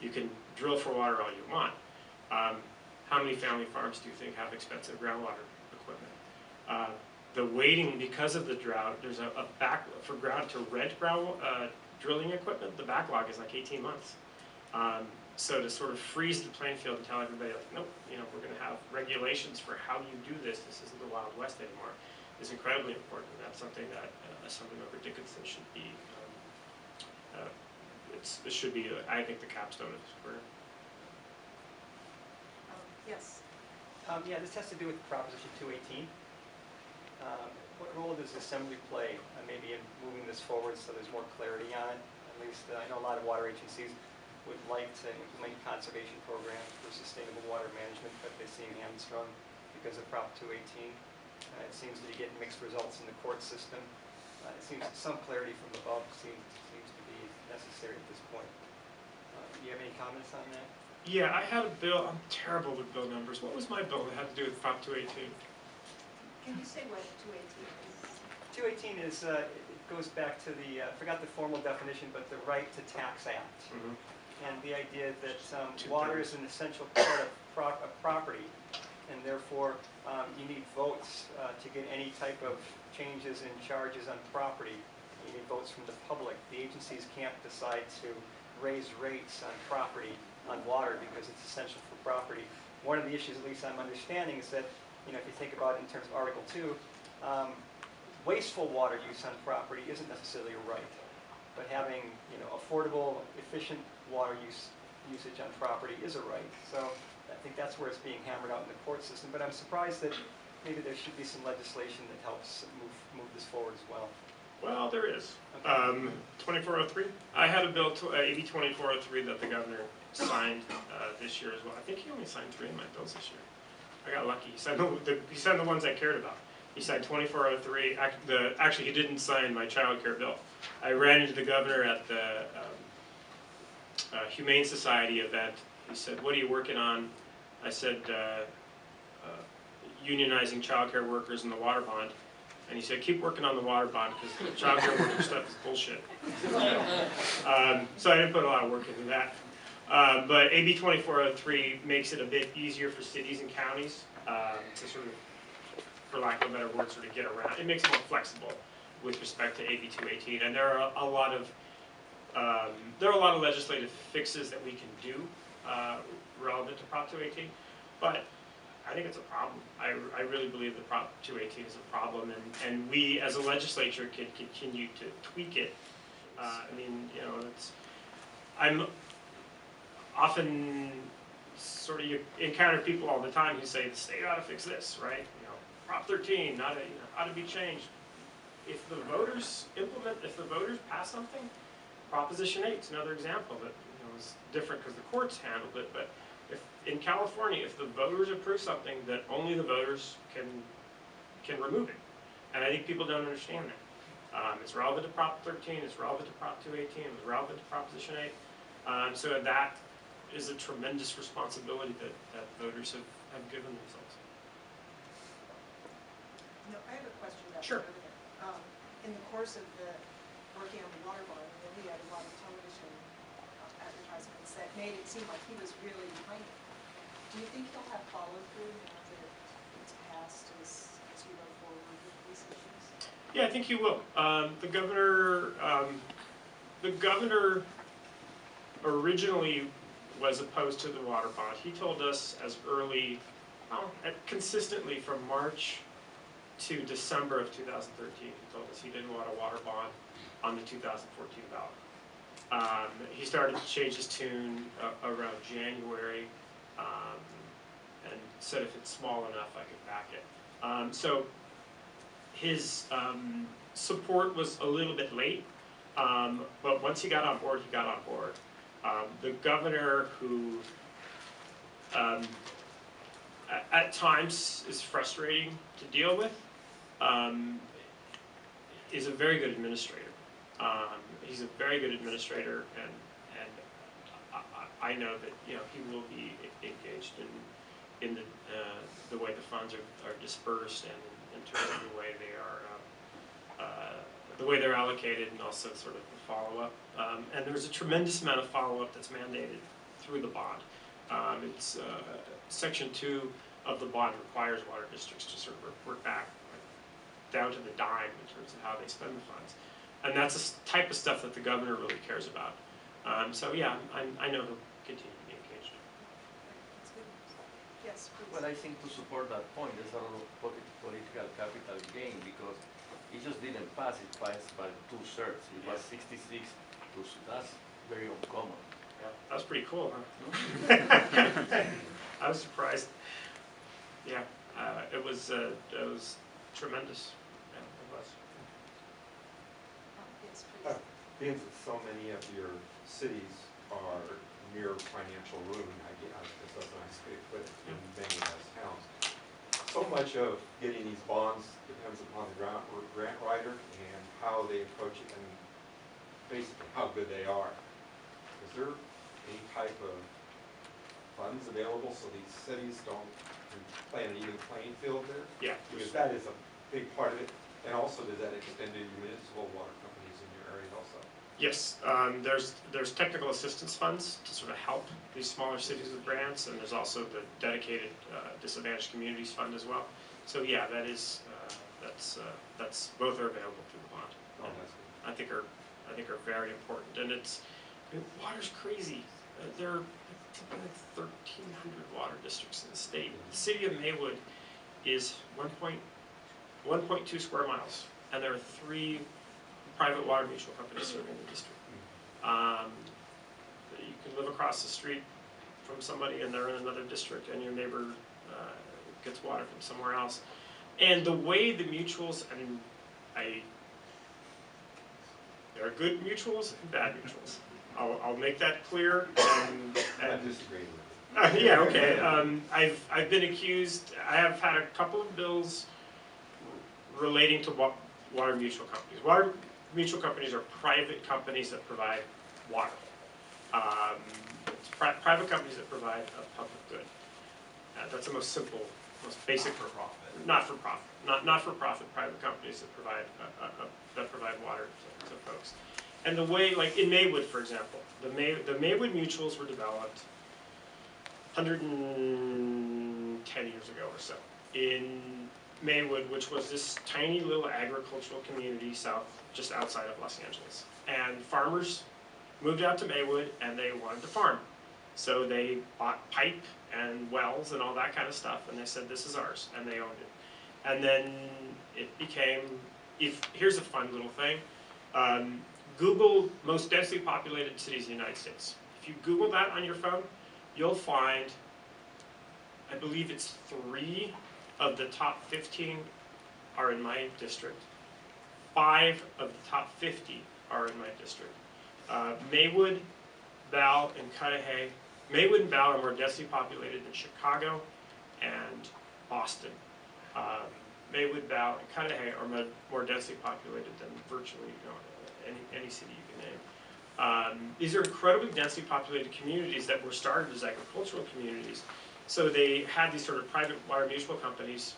You can drill for water all you want. How many family farms do you think have expensive groundwater equipment? The waiting, because of the drought, there's a backlog for to rent drilling equipment. The backlog is like 18 months. So to sort of freeze the playing field and tell everybody, like, nope, you know, we're going to have regulations for how you do this. This isn't the Wild West anymore. Is incredibly important. That's something that Assemblymember Dickinson should be. It should be, I think, the capstone of his career. Yes. Yeah, this has to do with Proposition 218. What role does Assembly play maybe in moving this forward so there's more clarity on it? At least I know a lot of water agencies would like to implement conservation programs for sustainable water management, but they seem hamstrung because of Prop 218. It seems that you get mixed results in the court system. It seems some clarity from above seems to be necessary at this point. Do you have any comments on that? Yeah, I had a bill. I'm terrible with bill numbers. What was my bill that had to do with Prop 218? Can you say what 218 is? 218 is, it goes back to the, I forgot the formal definition, but the Right to Tax Act. Mm-hmm. And the idea that water is an essential part of property, and therefore you need votes to get any type of changes in charges on property. You need votes from the public. The agencies can't decide to raise rates on property, on water, because it's essential for property. One of the issues, at least I'm understanding, is that, you know, if you think about it in terms of Article 2, wasteful water use on property isn't necessarily a right, but having, you know, affordable, efficient water usage on property is a right. So I think that's where it's being hammered out in the court system. But I'm surprised that maybe there should be some legislation that helps move this forward as well. Well, there is. Okay. 2403. I had a bill, AB 2403, that the governor signed this year as well. I think he only signed 3 of my bills this year. I got lucky. He signed the ones I cared about. He signed 2403. Actually, he didn't sign my child care bill. I ran into the governor at the Humane Society event. He said, "What are you working on?" I said, "Unionizing child care workers and the water bond." And he said, "Keep working on the water bond because the child care worker stuff is bullshit." So I didn't put a lot of work into that. But AB 2403 makes it a bit easier for cities and counties to sort of, for lack of a better word, sort of get around. It makes it more flexible with respect to AB 218. And there are a lot of legislative fixes that we can do relevant to Prop 218. But I think it's a problem. I really believe that Prop 218 is a problem, and we as a legislature can continue to tweak it. I mean, you know, I'm often sort of, you encounter people all the time who say the state ought to fix this, right? You know, Prop 13 ought to be changed. If the voters pass something, Proposition 8 is another example that, you know, is different because the courts handled it, but in California, if the voters approve something, that only the voters can remove it. And I think people don't understand that. It's relevant to Prop 13, it's relevant to Prop 218, it's relevant to Proposition 8. So that is a tremendous responsibility that voters have given themselves. No, I have a question about Sure. in the course of working on the water bond, we had a lot of television advertisements that made it seem like he was really behind it. Do you think he'll have follow-through now that it's passed as you go forward with these issues? Yeah, I think he will. The governor originally was opposed to the water bond. He told us as early, consistently from March to December of 2013, he told us he didn't want a water bond on the 2014 ballot. He started to change his tune around January, and said if it's small enough, I could back it. So his support was a little bit late, but once he got on board, he got on board. The governor, who at times is frustrating to deal with, is a very good administrator. He's a very good administrator, and I know that he will be engaged in the way the funds are dispersed, and in terms of the way they're allocated, and also sort of the follow-up. And there's a tremendous amount of follow-up that's mandated through the bond. It's Section 2 of the bond requires water districts to sort of report back down to the dime in terms of how they spend the funds. And that's the type of stuff that the governor really cares about. So yeah, I know he'll continue to be engaged. That's good news. Yes, please. Well, I think to support that point, there's a lot of political capital gain, because it just didn't pass. It passed by 2/3. It was 66 to, that's very uncommon. Yeah, that was pretty cool, huh? I was surprised. Yeah, it was tremendous. Yeah, it was. Yes, please. Being that so many of your cities are near financial ruin, I guess that's a nice way to put it, in many of those towns. So much of getting these bonds depends upon the grant writer and how they approach it, and basically how good they are. Is there any type of funds available so these cities don't play an even playing field there? Yeah. Because that is a big part of it. And also, does that extend to your municipal water companies in your area also? Yes, there's technical assistance funds to sort of help these smaller cities with grants, and there's also the dedicated disadvantaged communities fund as well. So yeah, that is that's both are available through the bond. Oh, that's good. I think are very important, and water's crazy. There are like 1,300 water districts in the state. The city of Maywood is 1.2 square miles, and there are 3 private water mutual companies serving the district. You can live across the street from somebody and they're in another district, and your neighbor gets water from somewhere else. And the way the mutuals, there are good mutuals and bad mutuals. I'll make that clear. I'm disagreeing with you. Yeah, okay. I've been accused. I have had a couple of bills relating to water mutual companies. Water mutual companies are private companies that provide water. It's private companies that provide a public good. That's the most simple, most basic. Not for profit. Not for profit private companies that provide water to folks. And the way, like in Maywood, for example, the Maywood mutuals were developed 110 years ago or so in Maywood, which was this tiny little agricultural community just outside of Los Angeles. And farmers moved out to Maywood and they wanted to farm. So they bought pipe and wells and all that kind of stuff, and they said, this is ours, and they owned it. And then it became, here's a fun little thing. Google most densely populated cities in the United States. If you Google that on your phone, you'll find, I believe it's 3 of the top 15 are in my district. 5 of the top 50 are in my district. Maywood, Val, and Cudahy. Maywood and Val are more densely populated than Chicago and Boston. Maywood, Val, and Cudahy are more densely populated than virtually any city you can name. These are incredibly densely populated communities that were started as agricultural communities. So they had these sort of private water mutual companies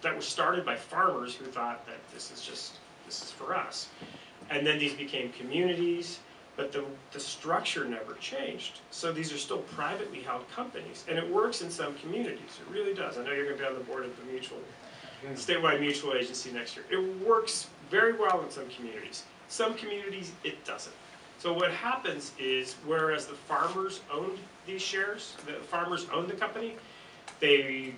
that were started by farmers who thought that this is for us. And then these became communities, but the structure never changed. So these are still privately held companies, and it works in some communities. It really does. I know you're going to be on the board of the statewide mutual agency next year. It works very well in some communities. Some communities, it doesn't. So what happens is, whereas the farmers owned these shares, the farmers owned the company, the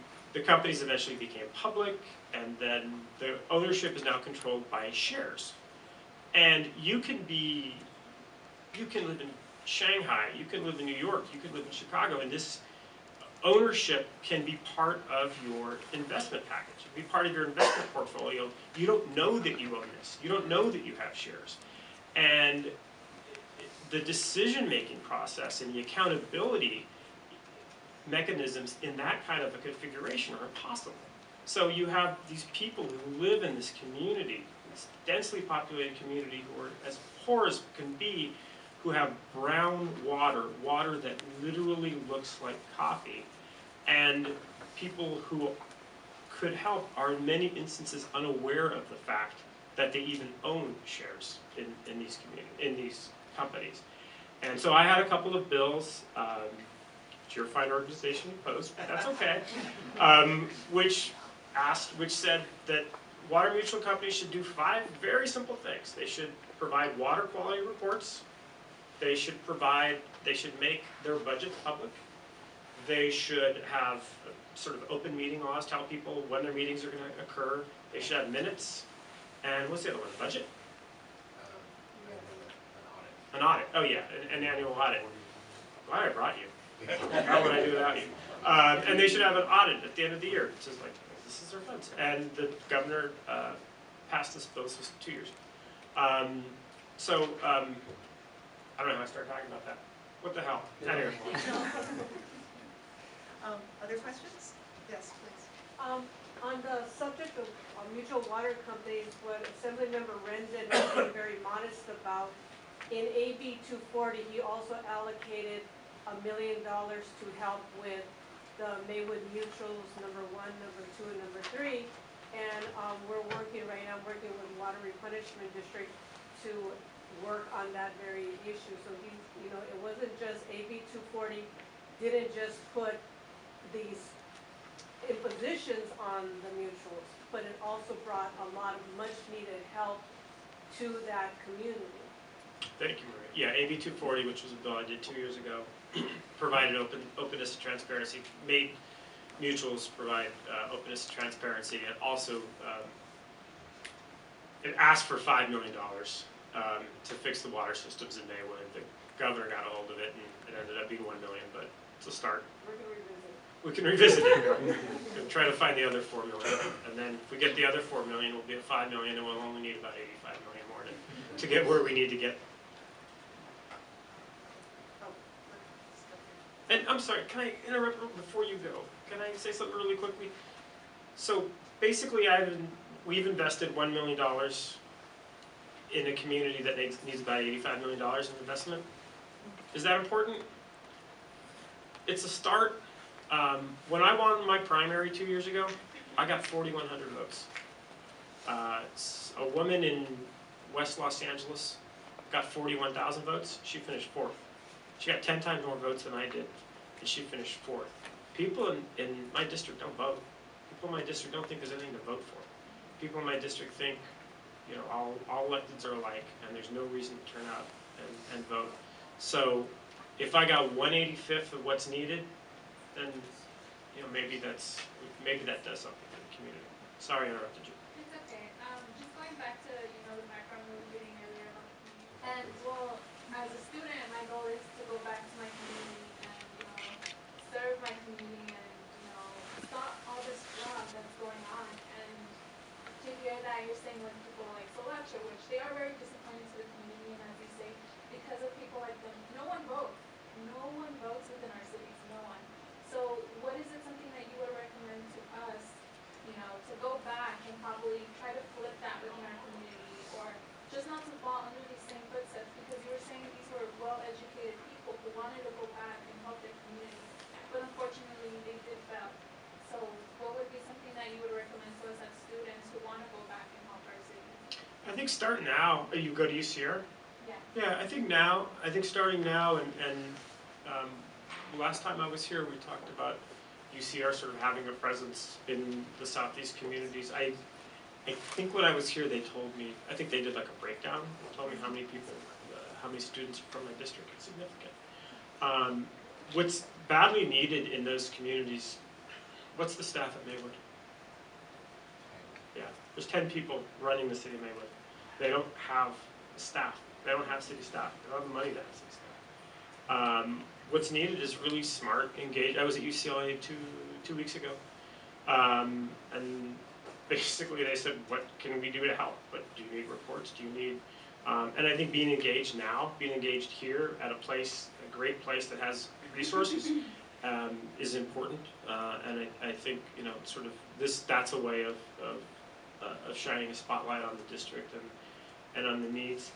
companies eventually became public, and then the ownership is now controlled by shares. And you can live in Shanghai, you can live in New York, you can live in Chicago, and this ownership can be part of your investment package, it can be part of your investment portfolio. You don't know that you own this, you don't know that you have shares. And the decision-making process and the accountability mechanisms in that kind of a configuration are impossible. So you have these people who live in this community, this densely populated community, who are as poor as can be, who have brown water, water that literally looks like coffee, and people who could help are in many instances unaware of the fact that they even own shares in these companies. And so I had a couple of bills, which your fine organization opposed, but that's okay, which said that water mutual companies should do 5 very simple things. They should provide water quality reports. They should make their budget public. They should have sort of open meeting laws, tell people when their meetings are going to occur. They should have minutes. And what's the other one? Budget? An audit. Oh yeah, an annual audit. Glad I brought you. How would I do without you? And they should have an audit at the end of the year. It says like, this is their funds. And the governor passed this bill. This was 2 years. I don't know how I started talking about that. What the hell? Anyway. Other questions? Yes, please. On the subject of mutual water companies, what Assemblymember Rendon has been very modest about, in AB 240, he also allocated $1 million to help with the Maywood Mutuals, number 1, number 2, and number 3. And we're working right now, working with Water Replenishment District to work on that very issue. So he, it wasn't just AB 240, didn't just put these impositions on the mutuals, but it also brought a lot of much needed help to that community. Thank you, Maria. Yeah, AB 240, which was a bill I did 2 years ago, provided openness and transparency, made mutuals provide openness and transparency, and also it asked for $5 million to fix the water systems in Maywood. The governor got a hold of it, and it ended up being $1 million, but it's a start. We can revisit it. We'll try to find the other $4 million, and then if we get the other $4 million, we'll be at $5 million, and we'll only need about $85 million more to get where we need to get. And I'm sorry, can I interrupt before you go? Can I say something really quickly? So basically, we've invested $1 million in a community that needs about $85 million in investment. Is that important? It's a start. When I won my primary 2 years ago, I got 4,100 votes. A woman in West Los Angeles got 41,000 votes. She finished 4th. She got 10 times more votes than I did, and she finished 4th. People in my district don't vote. People in my district don't think there's anything to vote for. People in my district think, all electeds are alike, and there's no reason to turn out and vote. So if I got 1/85th of what's needed, then maybe that does something for the community. Sorry I interrupted you. It's okay. Just going back to the background we were getting earlier about the community. And well, as a student, my goal is to go back to my community and serve my community and stop all this fraud that's going on. And to hear that you're saying when people like Solacha, which they are very disappointed to the community, and as you say, because of people like them, no one votes. No one votes within our cities. No one. So what is it something that you would recommend to us, to go back and probably try to flip that within our community, or just not to fall under these same footsteps, because you were saying these were well-educated people who wanted to go back and help their community, but unfortunately they did fail. So what would be something that you would recommend to us as students who want to go back and help our city? I think start now. You go to UCR? Yeah. Yeah, I think starting now, and last time I was here, we talked about UCR sort of having a presence in the Southeast communities. I think when I was here, they told me, I think they did like a breakdown, told me how many people, how many students are from my district. It's significant. What's badly needed in those communities, what's the staff at Maywood? Yeah, there's 10 people running the city of Maywood. They don't have staff. They don't have city staff. They don't have the money to have city staff. What's needed is really smart, engaged. I was at UCLA two weeks ago, and basically they said, what can we do to help? What do you need reports? Do you need, and I think being engaged now, being engaged here at a great place that has resources, is important. And I think, you know, sort of that's a way of shining a spotlight on the district and on the needs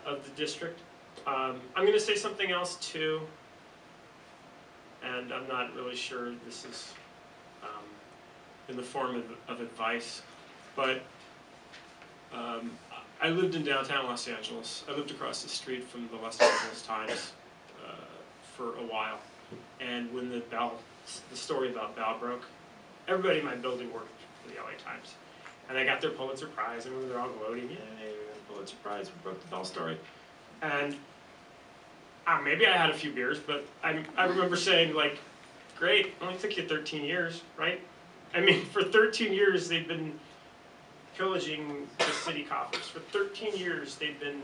of the district. I'm going to say something else too, and I'm not really sure this is in the form of advice, but I lived in downtown Los Angeles. I lived across the street from the Los Angeles Times for a while, and when the story about Bell broke, everybody in my building worked for the LA Times, and they got their Pulitzer Prize, and they're all gloating, yay, we got the Pulitzer Prize, we broke the Bell story. And maybe I had a few beers, but I remember saying, like, great, it only took you 13 years, right? I mean, for 13 years they've been pillaging the city coffers. For 13 years they've been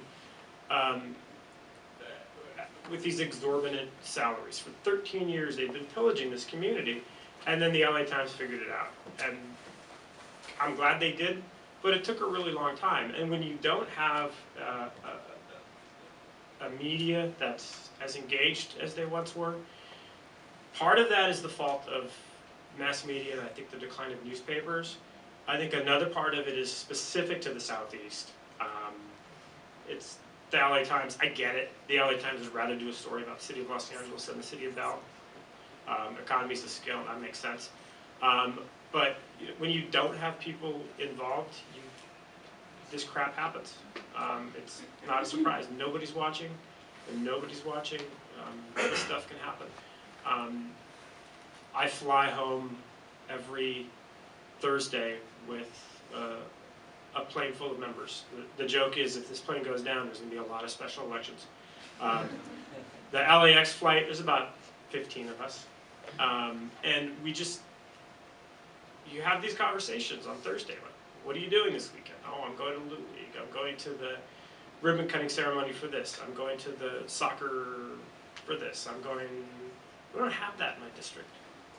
with these exorbitant salaries. For 13 years they've been pillaging this community, and then the LA Times figured it out. And I'm glad they did, but it took a really long time. And when you don't have a media that's as engaged as they once were, part of that is the fault of mass media and I think the decline of newspapers. I think another part of it is specific to the Southeast. It's the LA Times, I get it. The LA Times would rather do a story about the city of Los Angeles than the city of Bell. Economies of scale, that makes sense. But when you don't have people involved, this crap happens. It's not a surprise. Nobody's watching, and nobody's watching. This stuff can happen. I fly home every Thursday with a plane full of members. The joke is, if this plane goes down, there's going to be a lot of special elections. The LAX flight, there's about 15 of us. And you have these conversations on Thursday. Like, what are you doing this weekend? Oh, I'm going to Little League. I'm going to the ribbon cutting ceremony for this. I'm going to the soccer for this. We don't have that in my district.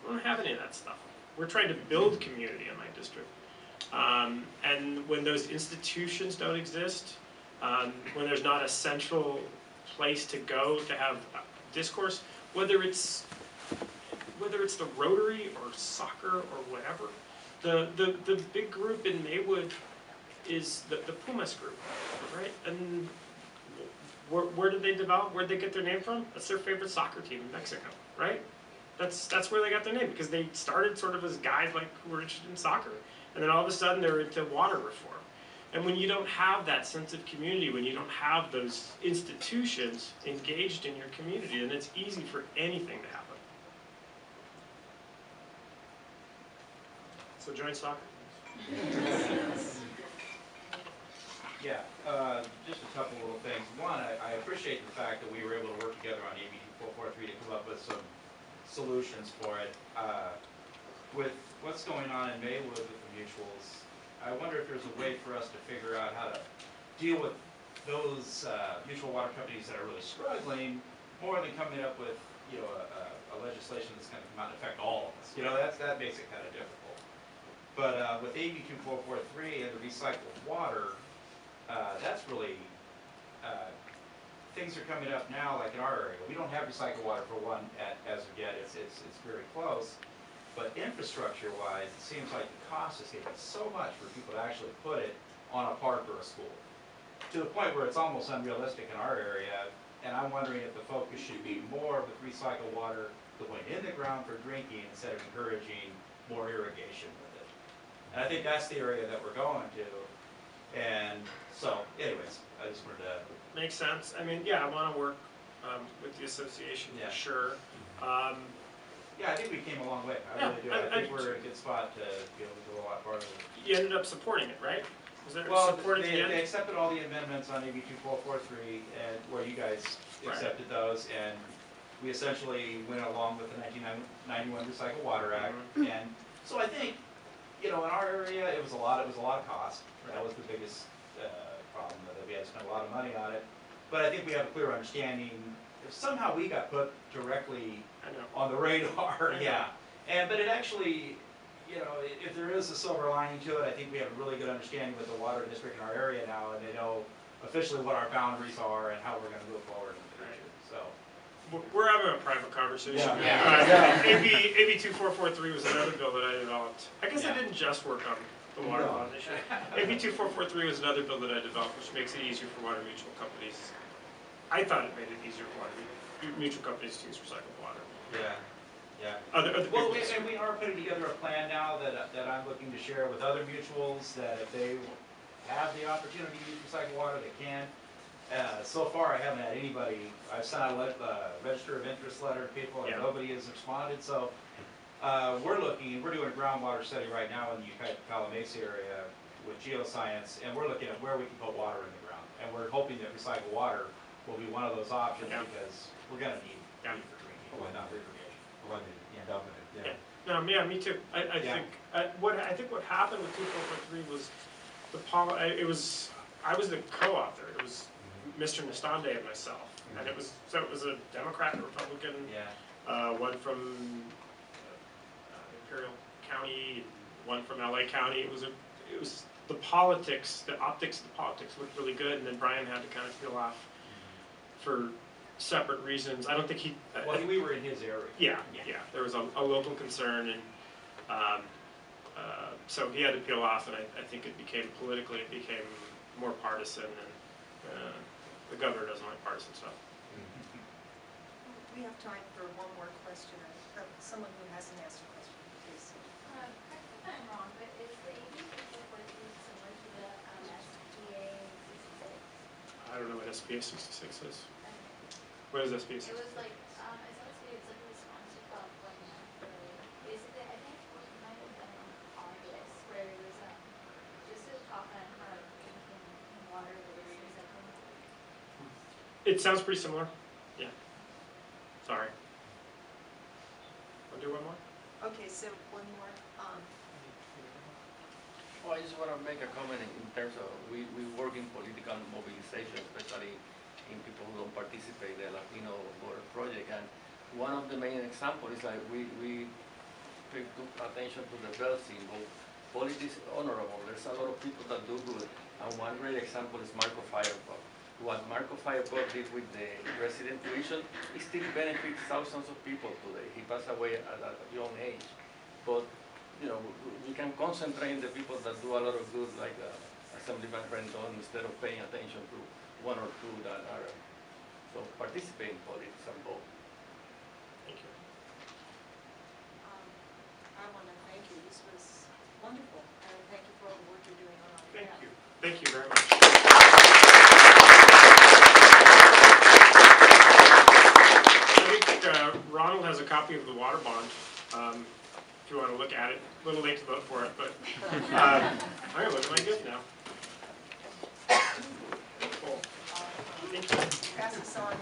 We don't have any of that stuff. We're trying to build community in my district. And when those institutions don't exist, when there's not a central place to go to have discourse, whether it's the Rotary or soccer or whatever, the big group in Maywood is the Pumas group, right? And where did they develop? Where did they get their name from? That's their favorite soccer team in Mexico, right? That's where they got their name, because they started sort of as guys like who were interested in soccer, and then all of a sudden they're into water reform. And when you don't have that sense of community, when you don't have those institutions engaged in your community, then it's easy for anything to happen. So join soccer. Yeah, just a couple little things. One, I appreciate the fact that we were able to work together on AB 443 to come up with some solutions for it. With what's going on in Maywood with the mutuals, I wonder if there's a way for us to figure out how to deal with those mutual water companies that are really struggling, more than coming up with, you know, a legislation that's going to come out and affect all of us. You know, that makes it kind of difficult. But with AB 2443 and the recycled water, that's really, things are coming up now, like in our area. We don't have recycled water for one as of yet. It's very close. But infrastructure-wise, it seems like the cost is getting so much for people to actually put it on a park or a school, to the point where it's almost unrealistic in our area. And I'm wondering if the focus should be more with recycled water going in the ground for drinking instead of encouraging more irrigation with it. And I think that's the area that we're going to. And so, anyways, I just wanted to... Makes sense. I mean, yeah, I want to work with the association for sure. Yeah, I think we came a long way. I really do. I think we're in a good spot to be able to go a lot farther. You ended up supporting it, right? Is there Well, support at the they end? accepted all the amendments on AB 2443, and where you guys Right. accepted those, and we essentially went along with the 1991 Recycle Water Act. And so I think, in our area, it was a lot of cost. That was the biggest problem, that we had to spend a lot of money on it. But I think we have a clear understanding, if somehow we got put directly I know. on the radar, yeah. But it actually, if there is a silver lining to it, I think we have a really good understanding with the water district in our area now, and they know officially what our boundaries are and how we're gonna move forward in the future, so. We're having a private conversation. Yeah. AB 2443 was another bill that I developed. I guess I Yeah. didn't just work on the water bond issue. AB 2443 was another bill that I developed, which makes it easier for water mutual companies. I thought it made it easier for water mutual companies to use recycled water. Yeah, yeah. Other Well, people- and we are putting together a plan now that I'm looking to share with other mutuals, that if they have the opportunity to use recycled water, they can. So far, I haven't had anybody, I've sent out a register of interest letter to people, and Yeah. nobody has responded, so we're doing a groundwater study right now in the Ukiah Mesa area with geoscience, and we're looking at where we can put water in the ground. And we're hoping that recycled water will be one of those options, Yeah. because we're gonna need Yeah. it for drinking, well, not recreation. Blended, Yeah. dumping it, yeah. No, yeah, me too. I Yeah. think I think what happened with 2443 was I was the co-author. It was Mr. Nastande and myself, and it was a Democrat and Republican. Yeah. One from Imperial County, one from LA County. It was the politics, the optics of the politics looked really good, and then Brian had to kind of peel off for separate reasons. I don't think he. Well, we were in his area. Yeah. There was a local concern, and so he had to peel off, and I think it became more partisan, and the governor doesn't like partisan stuff. We have time for one more question, someone who hasn't asked a question, please. Correct me if I'm wrong, but is the AB 2443 similar to the SPA 66? I don't know what SPA 66 is. Okay. What is SPA 66? It was like, it's like a response to California. Basically, I think it might have been on August, where it was just to talk on how drinking water was recycling. It sounds pretty similar. Yeah. Sorry. Want to do one more? Okay, so one more, Well, I just want to make a comment in terms of, we work in political mobilization, especially in people who don't participate in the Latino Border Project. And one of the main examples is like we pay attention to the bell symbol. Politics is honorable. There's a lot of people that do good. And one great example is Marco Firebug. What Marco Firebug did with the resident tuition, it still benefits thousands of people today. He passed away at a young age. But we can concentrate on the people that do a lot of good, like Assemblymember Rendon, instead of paying attention to one or two that are, so participate in politics and vote. Thank you. I want to thank you, this was wonderful, and thank you for all the work you're doing on our behalf. Thank you. Thank you very much. I think Ronald has a copy of the water bond. If you want to look at it, a little late to vote for it, but I'm gonna look at my gift now. Cool. Thank you. Pass this on to